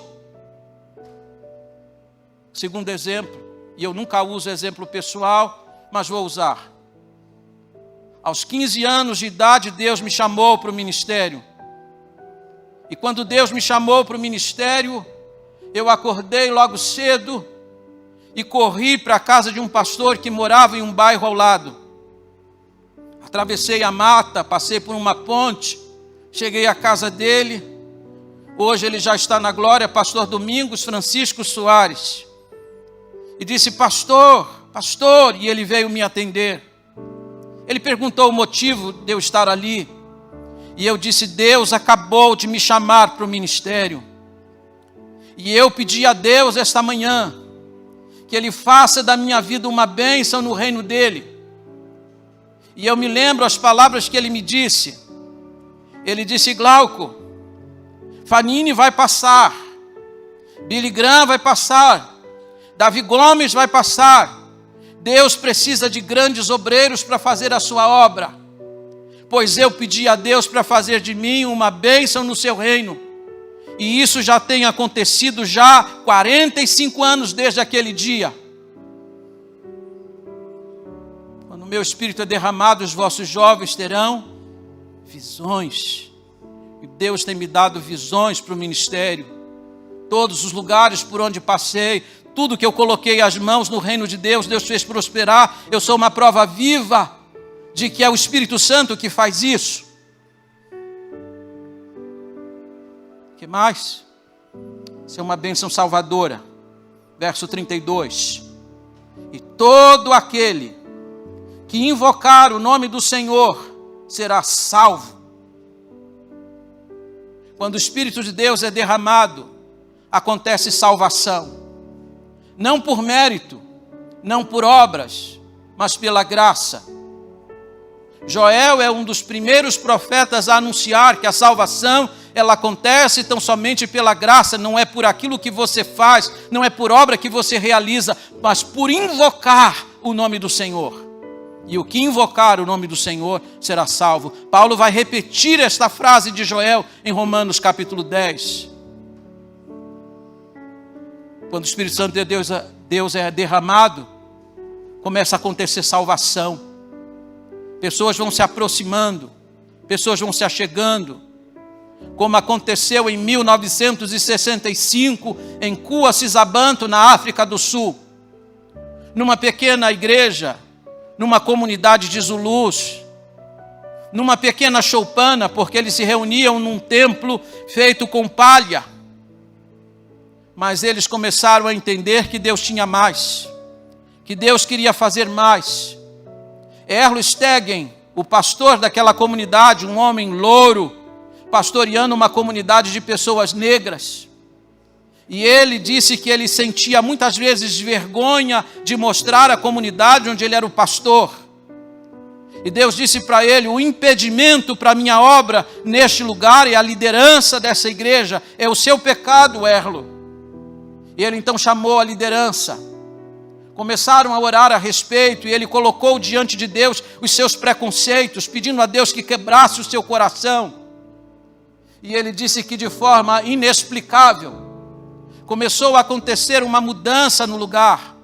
Segundo exemplo, e eu nunca uso exemplo pessoal, mas vou usar. Aos 15 anos de idade, Deus me chamou para o ministério. E quando Deus me chamou para o ministério, eu acordei logo cedo e corri para a casa de um pastor que morava em um bairro ao lado. Atravessei a mata, passei por uma ponte, cheguei à casa dele. Hoje ele já está na glória, pastor Domingos Francisco Soares. E disse: pastor, e ele veio me atender. Ele perguntou o motivo de eu estar ali. E eu disse: Deus acabou de me chamar para o ministério. E eu pedi a Deus esta manhã que Ele faça da minha vida uma bênção no reino dEle. E eu me lembro as palavras que Ele me disse. Ele disse: Glauco, Fanini vai passar, Billy Graham vai passar, Davi Gomes vai passar. Deus precisa de grandes obreiros para fazer a sua obra. Pois eu pedi a Deus para fazer de mim uma bênção no seu reino. E isso já tem acontecido já 45 anos desde aquele dia. Quando o meu Espírito é derramado, os vossos jovens terão visões. E Deus tem me dado visões para o ministério. Todos os lugares por onde passei, tudo que eu coloquei as mãos no reino de Deus, Deus fez prosperar. Eu sou uma prova viva de que é o Espírito Santo que faz isso. O que mais? Isso é uma bênção salvadora. Verso 32. E todo aquele que invocar o nome do Senhor será salvo. Quando o Espírito de Deus é derramado, acontece salvação. Não por mérito, não por obras, mas pela graça. Joel é um dos primeiros profetas a anunciar que a salvação, ela acontece tão somente pela graça, não é por aquilo que você faz, não é por obra que você realiza, mas por invocar o nome do Senhor. E o que invocar o nome do Senhor será salvo. Paulo vai repetir esta frase de Joel em Romanos capítulo 10. Quando o Espírito Santo de Deus é derramado, começa a acontecer salvação. Pessoas vão se aproximando, pessoas vão se achegando, como aconteceu em 1965, em Cuacisabanto, na África do Sul. Numa pequena igreja, numa comunidade de Zulus, numa pequena choupana, porque eles se reuniam num templo feito com palha. Mas eles começaram a entender que Deus tinha mais, que Deus queria fazer mais. Erlo Stegen, o pastor daquela comunidade, um homem louro, pastoreando uma comunidade de pessoas negras. E ele disse que ele sentia muitas vezes vergonha de mostrar a comunidade onde ele era o pastor. E Deus disse para ele: o impedimento para a minha obra neste lugar e a liderança dessa igreja é o seu pecado, Erlo. E ele então chamou a liderança. Começaram a orar a respeito e ele colocou diante de Deus os seus preconceitos, pedindo a Deus que quebrasse o seu coração. E ele disse que de forma inexplicável começou a acontecer uma mudança no lugar.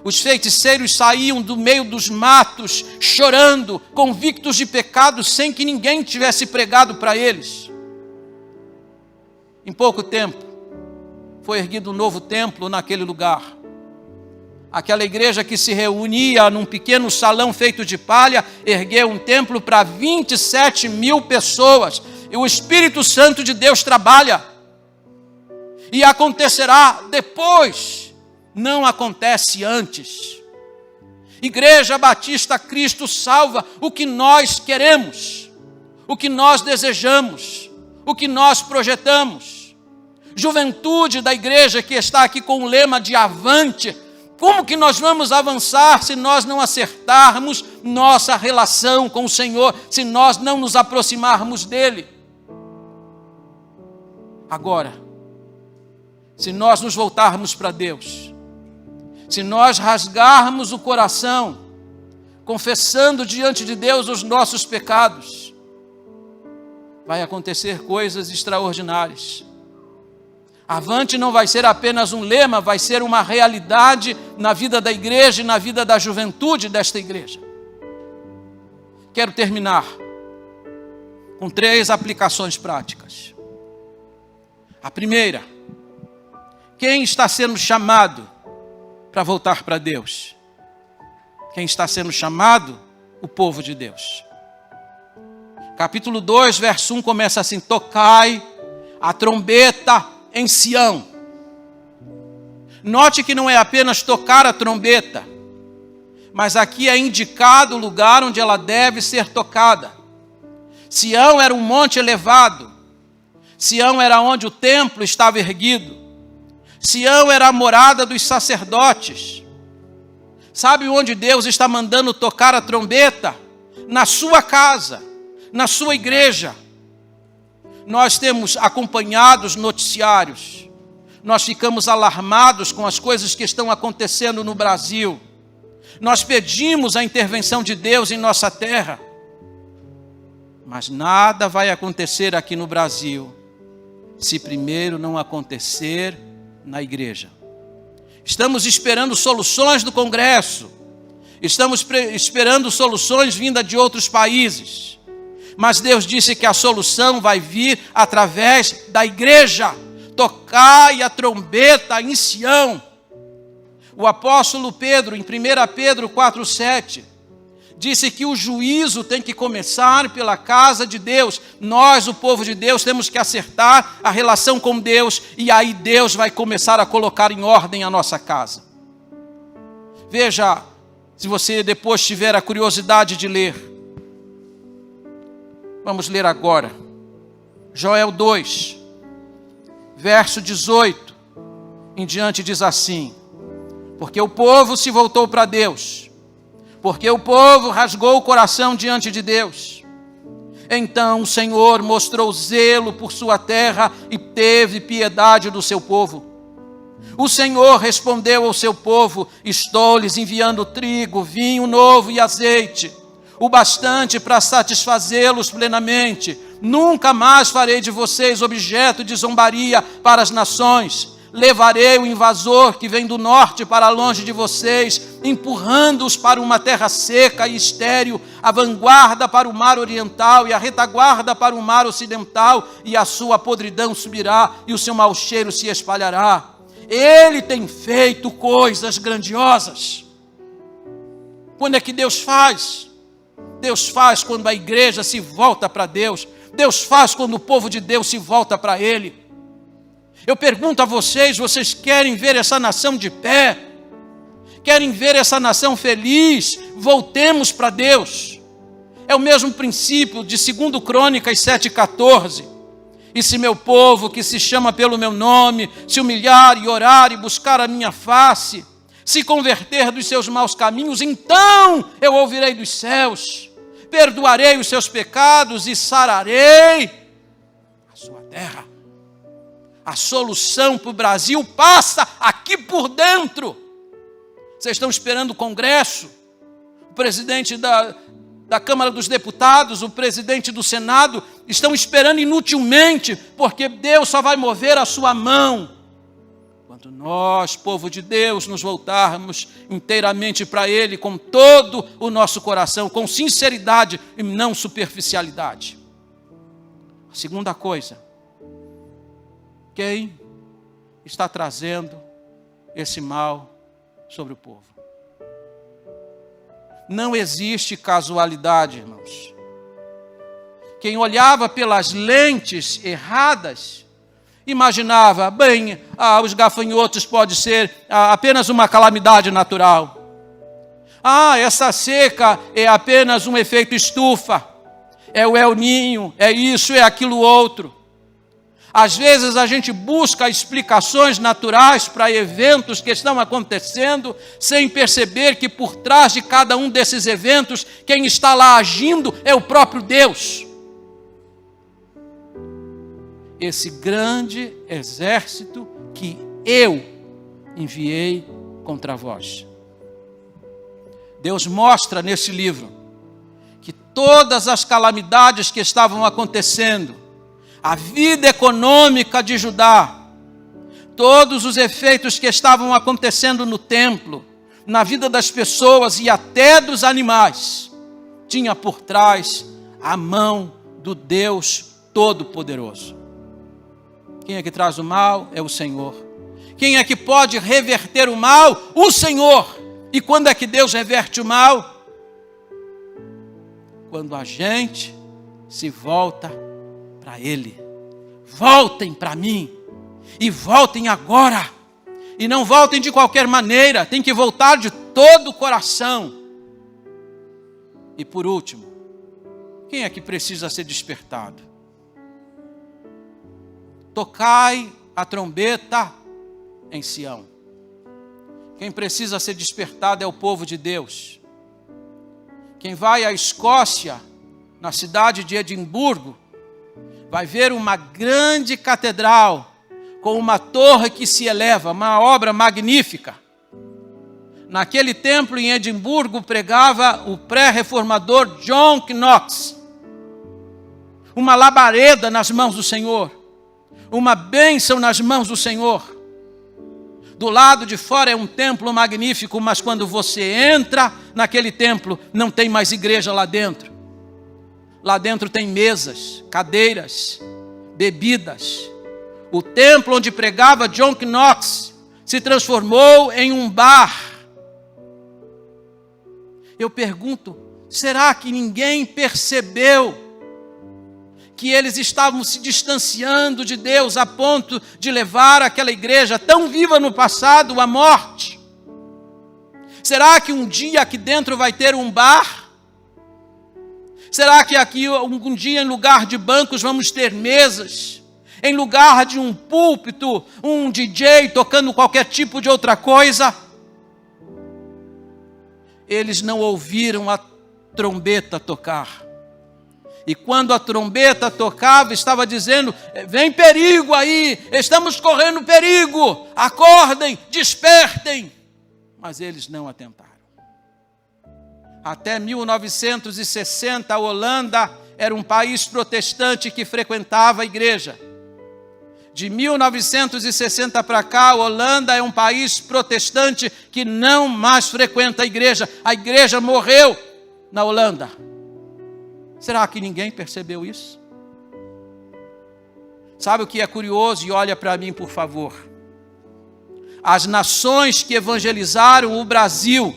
Os feiticeiros saíam do meio dos matos, chorando, convictos de pecado, sem que ninguém tivesse pregado para eles. Em pouco tempo, foi erguido um novo templo naquele lugar. Aquela igreja que se reunia num pequeno salão feito de palha, ergueu um templo para 27 mil pessoas. E o Espírito Santo de Deus trabalha. E acontecerá depois. Não acontece antes. Igreja Batista Cristo Salva, o que nós queremos, o que nós desejamos, o que nós projetamos. Juventude da igreja que está aqui com o lema de avante. Como que nós vamos avançar se nós não acertarmos nossa relação com o Senhor, se nós não nos aproximarmos dEle? Agora, se nós nos voltarmos para Deus, se nós rasgarmos o coração, confessando diante de Deus os nossos pecados, vai acontecer coisas extraordinárias. Avante não vai ser apenas um lema, vai ser uma realidade na vida da igreja e na vida da juventude desta igreja. Quero terminar com 3 aplicações práticas. A primeira: quem está sendo chamado para voltar para Deus? Quem está sendo chamado? O povo de Deus. Capítulo 2, verso 1 começa assim: tocai a trombeta em Sião. Note que não é apenas tocar a trombeta, mas aqui é indicado o lugar onde ela deve ser tocada. Sião era um monte elevado. Sião era onde o templo estava erguido. Sião era a morada dos sacerdotes. Sabe onde Deus está mandando tocar a trombeta? Na sua casa, na sua igreja. Nós temos acompanhado os noticiários. Nós ficamos alarmados com as coisas que estão acontecendo no Brasil. Nós pedimos a intervenção de Deus em nossa terra. Mas nada vai acontecer aqui no Brasil se primeiro não acontecer na igreja. Estamos esperando soluções do Congresso. Estamos esperando soluções vindas de outros países. Mas Deus disse que a solução vai vir através da igreja. Tocai a trombeta em Sião. O apóstolo Pedro, em 1 Pedro 4,7, disse que o juízo tem que começar pela casa de Deus. Nós, o povo de Deus, temos que acertar a relação com Deus, e aí Deus vai começar a colocar em ordem a nossa casa. Veja, se você depois tiver a curiosidade de ler. Vamos ler agora. Joel 2, verso 18 em diante diz assim: porque o povo se voltou para Deus, porque o povo rasgou o coração diante de Deus. Então o Senhor mostrou zelo por sua terra e teve piedade do seu povo. O Senhor respondeu ao seu povo: estou lhes enviando trigo, vinho novo e azeite, o bastante para satisfazê-los plenamente. Nunca mais farei de vocês objeto de zombaria para as nações. Levarei o invasor que vem do norte para longe de vocês, empurrando-os para uma terra seca e estéril, a vanguarda para o mar oriental e a retaguarda para o mar ocidental, e a sua podridão subirá e o seu mau cheiro se espalhará. Ele tem feito coisas grandiosas. Quando é que Deus faz? Deus faz quando a igreja se volta para Deus. Deus faz quando o povo de Deus se volta para Ele. Eu pergunto a vocês, vocês querem ver essa nação de pé? Querem ver essa nação feliz? Voltemos para Deus. É o mesmo princípio de 2 Crônicas 7,14. E se meu povo, que se chama pelo meu nome, se humilhar e orar e buscar a minha face, se converter dos seus maus caminhos, então eu ouvirei dos céus, perdoarei os seus pecados e sararei a sua terra. A solução para o Brasil passa aqui por dentro. Vocês estão esperando o Congresso, o presidente da Câmara dos Deputados, o presidente do Senado, estão esperando inutilmente, porque Deus só vai mover a sua mão quando nós, povo de Deus, nos voltarmos inteiramente para Ele, com todo o nosso coração, com sinceridade e não superficialidade. A segunda coisa, quem está trazendo esse mal sobre o povo? Não existe casualidade, irmãos. Quem olhava pelas lentes erradas, imaginava, bem, os gafanhotos pode ser apenas uma calamidade natural. Essa seca é apenas um efeito estufa. É o El Ninho, é isso, é aquilo outro. Às vezes a gente busca explicações naturais para eventos que estão acontecendo, sem perceber que por trás de cada um desses eventos, quem está lá agindo é o próprio Deus. Esse grande exército que eu enviei contra vós. Deus mostra nesse livro que todas as calamidades que estavam acontecendo, a vida econômica de Judá, todos os efeitos que estavam acontecendo no templo, na vida das pessoas e até dos animais, tinha por trás a mão do Deus Todo-Poderoso. Quem é que traz o mal? É o Senhor. Quem é que pode reverter o mal? O Senhor. E quando é que Deus reverte o mal? Quando a gente se volta para Ele. Voltem para mim. E voltem agora. E não voltem de qualquer maneira. Tem que voltar de todo o coração. E por último, quem é que precisa ser despertado? Tocai a trombeta em Sião. Quem precisa ser despertado é o povo de Deus. Quem vai à Escócia, na cidade de Edimburgo, vai ver uma grande catedral com uma torre que se eleva, uma obra magnífica. Naquele templo em Edimburgo pregava o pré-reformador John Knox. Uma labareda nas mãos do Senhor. Uma bênção nas mãos do Senhor. Do lado de fora é um templo magnífico, mas quando você entra naquele templo, não tem mais igreja lá dentro. Lá dentro tem mesas, cadeiras, bebidas. O templo onde pregava John Knox se transformou em um bar. Eu pergunto, será que ninguém percebeu que eles estavam se distanciando de Deus a ponto de levar aquela igreja tão viva no passado à morte? Será que um dia aqui dentro vai ter um bar? Será que aqui um dia em lugar de bancos vamos ter mesas? Em lugar de um púlpito, um DJ tocando qualquer tipo de outra coisa? Eles não ouviram a trombeta tocar. E quando a trombeta tocava, estava dizendo, vem perigo aí, estamos correndo perigo, acordem, despertem. Mas eles não atentaram. Até 1960, a Holanda era um país protestante que frequentava a igreja. De 1960 para cá, a Holanda é um país protestante que não mais frequenta a igreja. A igreja morreu na Holanda. Será que ninguém percebeu isso? Sabe o que é curioso? E olha para mim, por favor. As nações que evangelizaram o Brasil,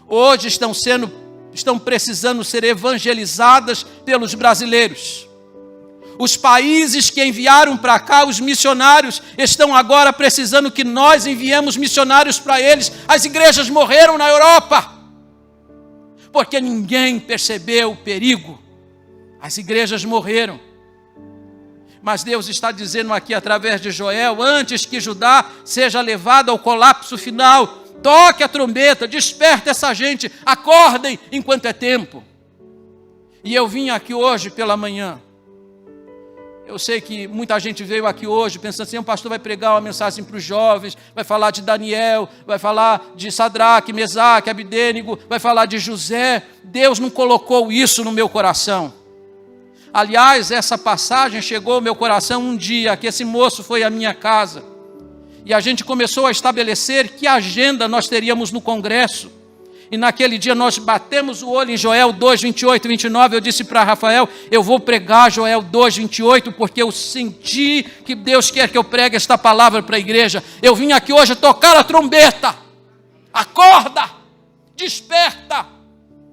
hoje estão precisando ser evangelizadas pelos brasileiros. Os países que enviaram para cá os missionários estão agora precisando que nós enviemos missionários para eles. As igrejas morreram na Europa, porque ninguém percebeu o perigo. As igrejas morreram. Mas Deus está dizendo aqui através de Joel, antes que Judá seja levado ao colapso final, toque a trombeta, desperte essa gente, acordem enquanto é tempo. E eu vim aqui hoje pela manhã. Eu sei que muita gente veio aqui hoje pensando assim, o pastor vai pregar uma mensagem para os jovens, vai falar de Daniel, vai falar de Sadraque, Mesaque, Abdênego, vai falar de José. Deus não colocou isso no meu coração. Aliás, essa passagem chegou ao meu coração um dia que esse moço foi à minha casa. E a gente começou a estabelecer que agenda nós teríamos no congresso. E naquele dia nós batemos o olho em Joel 2, 28 e 29. Eu disse para Rafael, eu vou pregar Joel 2, 28, porque eu senti que Deus quer que eu pregue esta palavra para a igreja. Eu vim aqui hoje tocar a trombeta. Acorda, desperta,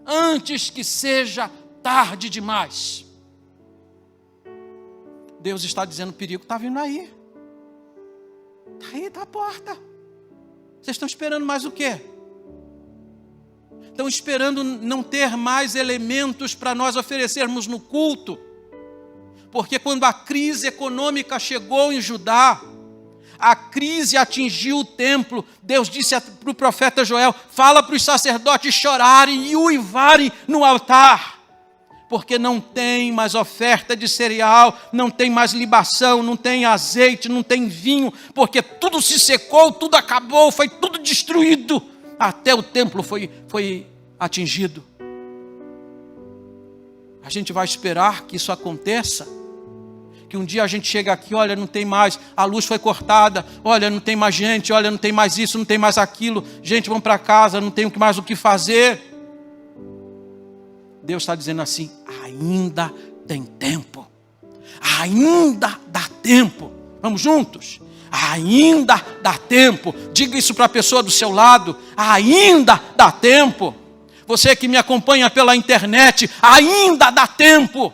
antes que seja tarde demais. Deus está dizendo, o perigo está vindo aí. Está aí, está a porta. Vocês estão esperando mais o quê? Estão esperando não ter mais elementos para nós oferecermos no culto. Porque quando a crise econômica chegou em Judá, a crise atingiu o templo, Deus disse para o profeta Joel, fala para os sacerdotes chorarem e uivarem no altar. Porque não tem mais oferta de cereal, não tem mais libação, não tem azeite, não tem vinho, porque tudo se secou, tudo acabou, foi tudo destruído. Até o templo foi atingido. A gente vai esperar que isso aconteça, que um dia a gente chega aqui, olha, não tem mais, a luz foi cortada, olha, não tem mais gente, olha, não tem mais isso, não tem mais aquilo, gente, vamos para casa, não tem mais o que fazer. Deus está dizendo assim, ainda tem tempo, ainda dá tempo, vamos juntos? Ainda dá tempo. Diga isso para a pessoa do seu lado. Ainda dá tempo. Você que me acompanha pela internet, ainda dá tempo.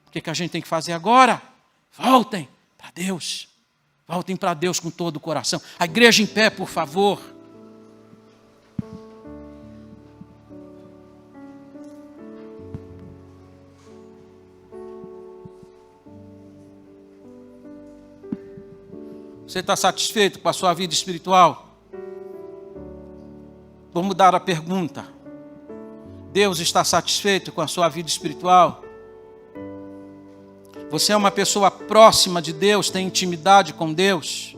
O que a gente tem que fazer agora? Voltem para Deus. Voltem para Deus com todo o coração. A igreja em pé, por favor. Você está satisfeito com a sua vida espiritual? Vou mudar a pergunta. Deus está satisfeito com a sua vida espiritual? Você é uma pessoa próxima de Deus, tem intimidade com Deus?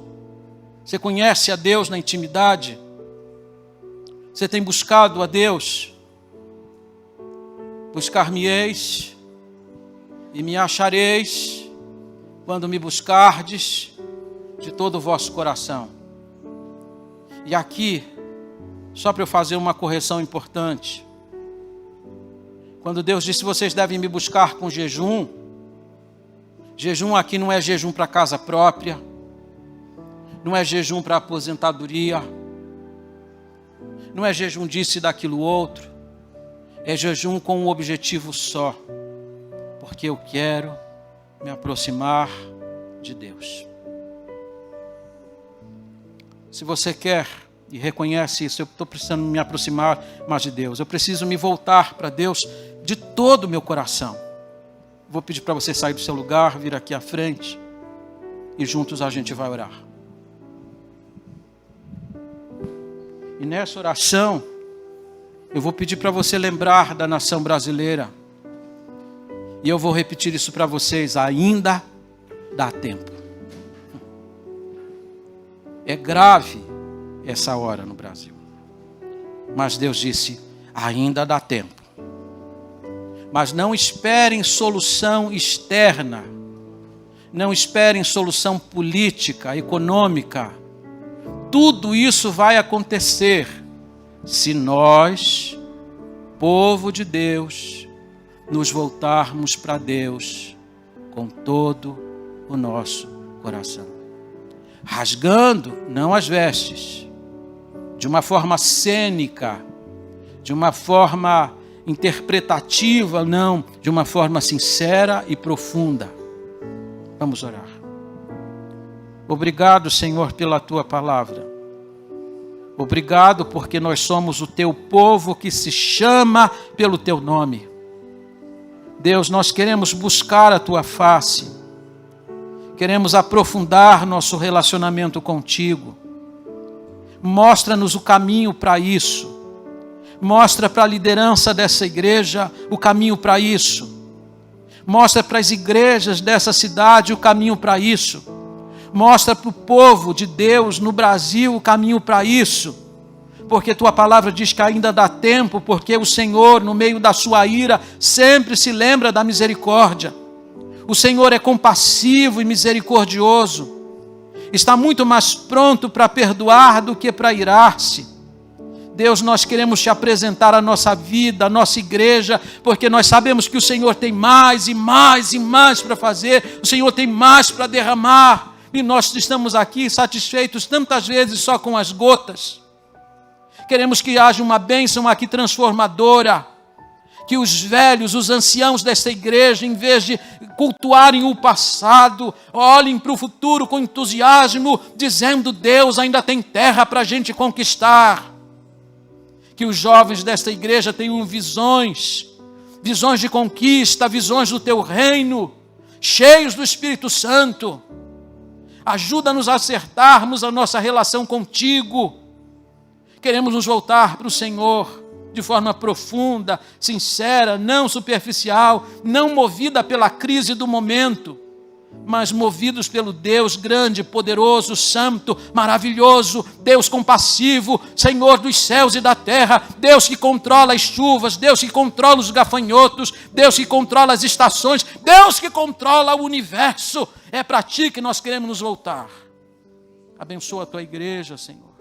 Você conhece a Deus na intimidade? Você tem buscado a Deus? Buscar-me-eis e me achareis quando me buscardes de todo o vosso coração. E aqui, só para eu fazer uma correção importante, quando Deus disse vocês devem me buscar com jejum, jejum aqui não é jejum para casa própria, não é jejum para aposentadoria, não é jejum disso e daquilo outro, é jejum com um objetivo só, porque eu quero me aproximar de Deus. Se você quer e reconhece isso, eu estou precisando me aproximar mais de Deus. Eu preciso me voltar para Deus de todo o meu coração. Vou pedir para você sair do seu lugar, vir aqui à frente e juntos a gente vai orar. E nessa oração, eu vou pedir para você lembrar da nação brasileira. E eu vou repetir isso para vocês, ainda dá tempo. É grave essa hora no Brasil. Mas Deus disse, ainda dá tempo. Mas não esperem solução externa. Não esperem solução política, econômica. Tudo isso vai acontecer se nós, povo de Deus, nos voltarmos para Deus com todo o nosso coração. Rasgando, não as vestes, de uma forma cênica, de uma forma interpretativa, não, de uma forma sincera e profunda. Vamos orar. Obrigado, Senhor, pela Tua palavra. Obrigado porque nós somos o Teu povo que se chama pelo Teu nome. Deus, nós queremos buscar a Tua face. Queremos aprofundar nosso relacionamento contigo. Mostra-nos o caminho para isso. Mostra para a liderança dessa igreja o caminho para isso. Mostra para as igrejas dessa cidade o caminho para isso. Mostra para o povo de Deus no Brasil o caminho para isso. Porque tua palavra diz que ainda dá tempo, porque o Senhor, no meio da sua ira, sempre se lembra da misericórdia. O Senhor é compassivo e misericordioso. Está muito mais pronto para perdoar do que para irar-se. Deus, nós queremos te apresentar a nossa vida, a nossa igreja, porque nós sabemos que o Senhor tem mais e mais e mais para fazer, o Senhor tem mais para derramar, e nós estamos aqui satisfeitos tantas vezes só com as gotas. Queremos que haja uma bênção aqui transformadora, que os velhos, os anciãos desta igreja, em vez de cultuarem o passado, olhem para o futuro com entusiasmo, dizendo: Deus, ainda tem terra para a gente conquistar. Que os jovens desta igreja tenham visões de conquista, visões do teu reino, cheios do Espírito Santo. Ajuda-nos a acertarmos a nossa relação contigo. Queremos nos voltar para o Senhor de forma profunda, sincera, não superficial, não movida pela crise do momento, mas movidos pelo Deus grande, poderoso, santo, maravilhoso, Deus compassivo, Senhor dos céus e da terra, Deus que controla as chuvas, Deus que controla os gafanhotos, Deus que controla as estações, Deus que controla o universo. É para ti que nós queremos nos voltar. Abençoa a tua igreja, Senhor.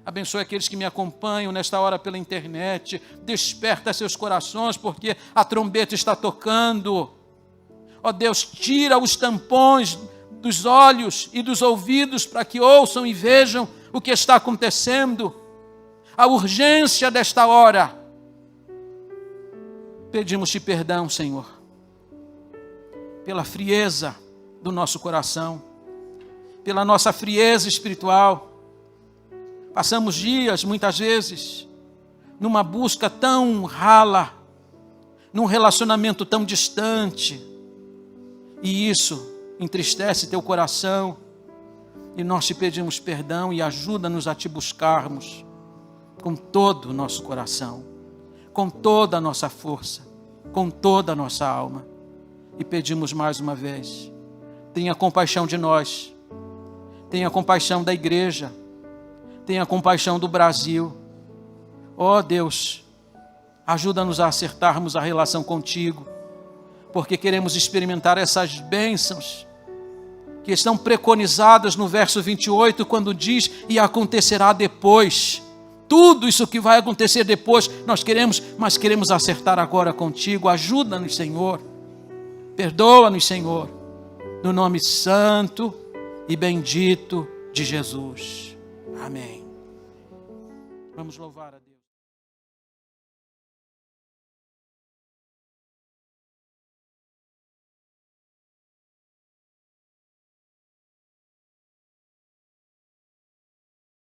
Abençoe aqueles que me acompanham nesta hora pela internet. Desperta seus corações, porque a trombeta está tocando. Ó Deus, tira os tampões dos olhos e dos ouvidos para que ouçam e vejam o que está acontecendo. A urgência desta hora. Pedimos-te perdão, Senhor, pela frieza do nosso coração, pela nossa frieza espiritual. Passamos dias, muitas vezes, numa busca tão rala, num relacionamento tão distante, e isso entristece teu coração, e nós te pedimos perdão e ajuda-nos a te buscarmos com todo o nosso coração, com toda a nossa força, com toda a nossa alma. E pedimos mais uma vez, tenha compaixão de nós, tenha compaixão da igreja, tenha compaixão do Brasil. Ó Deus, ajuda-nos a acertarmos a relação contigo, porque queremos experimentar essas bênçãos que estão preconizadas no verso 28, quando diz: e acontecerá depois. Tudo isso que vai acontecer depois, nós queremos, mas queremos acertar agora contigo. Ajuda-nos, Senhor. Perdoa-nos, Senhor, no nome santo e bendito de Jesus. Amém. Vamos louvar a Deus.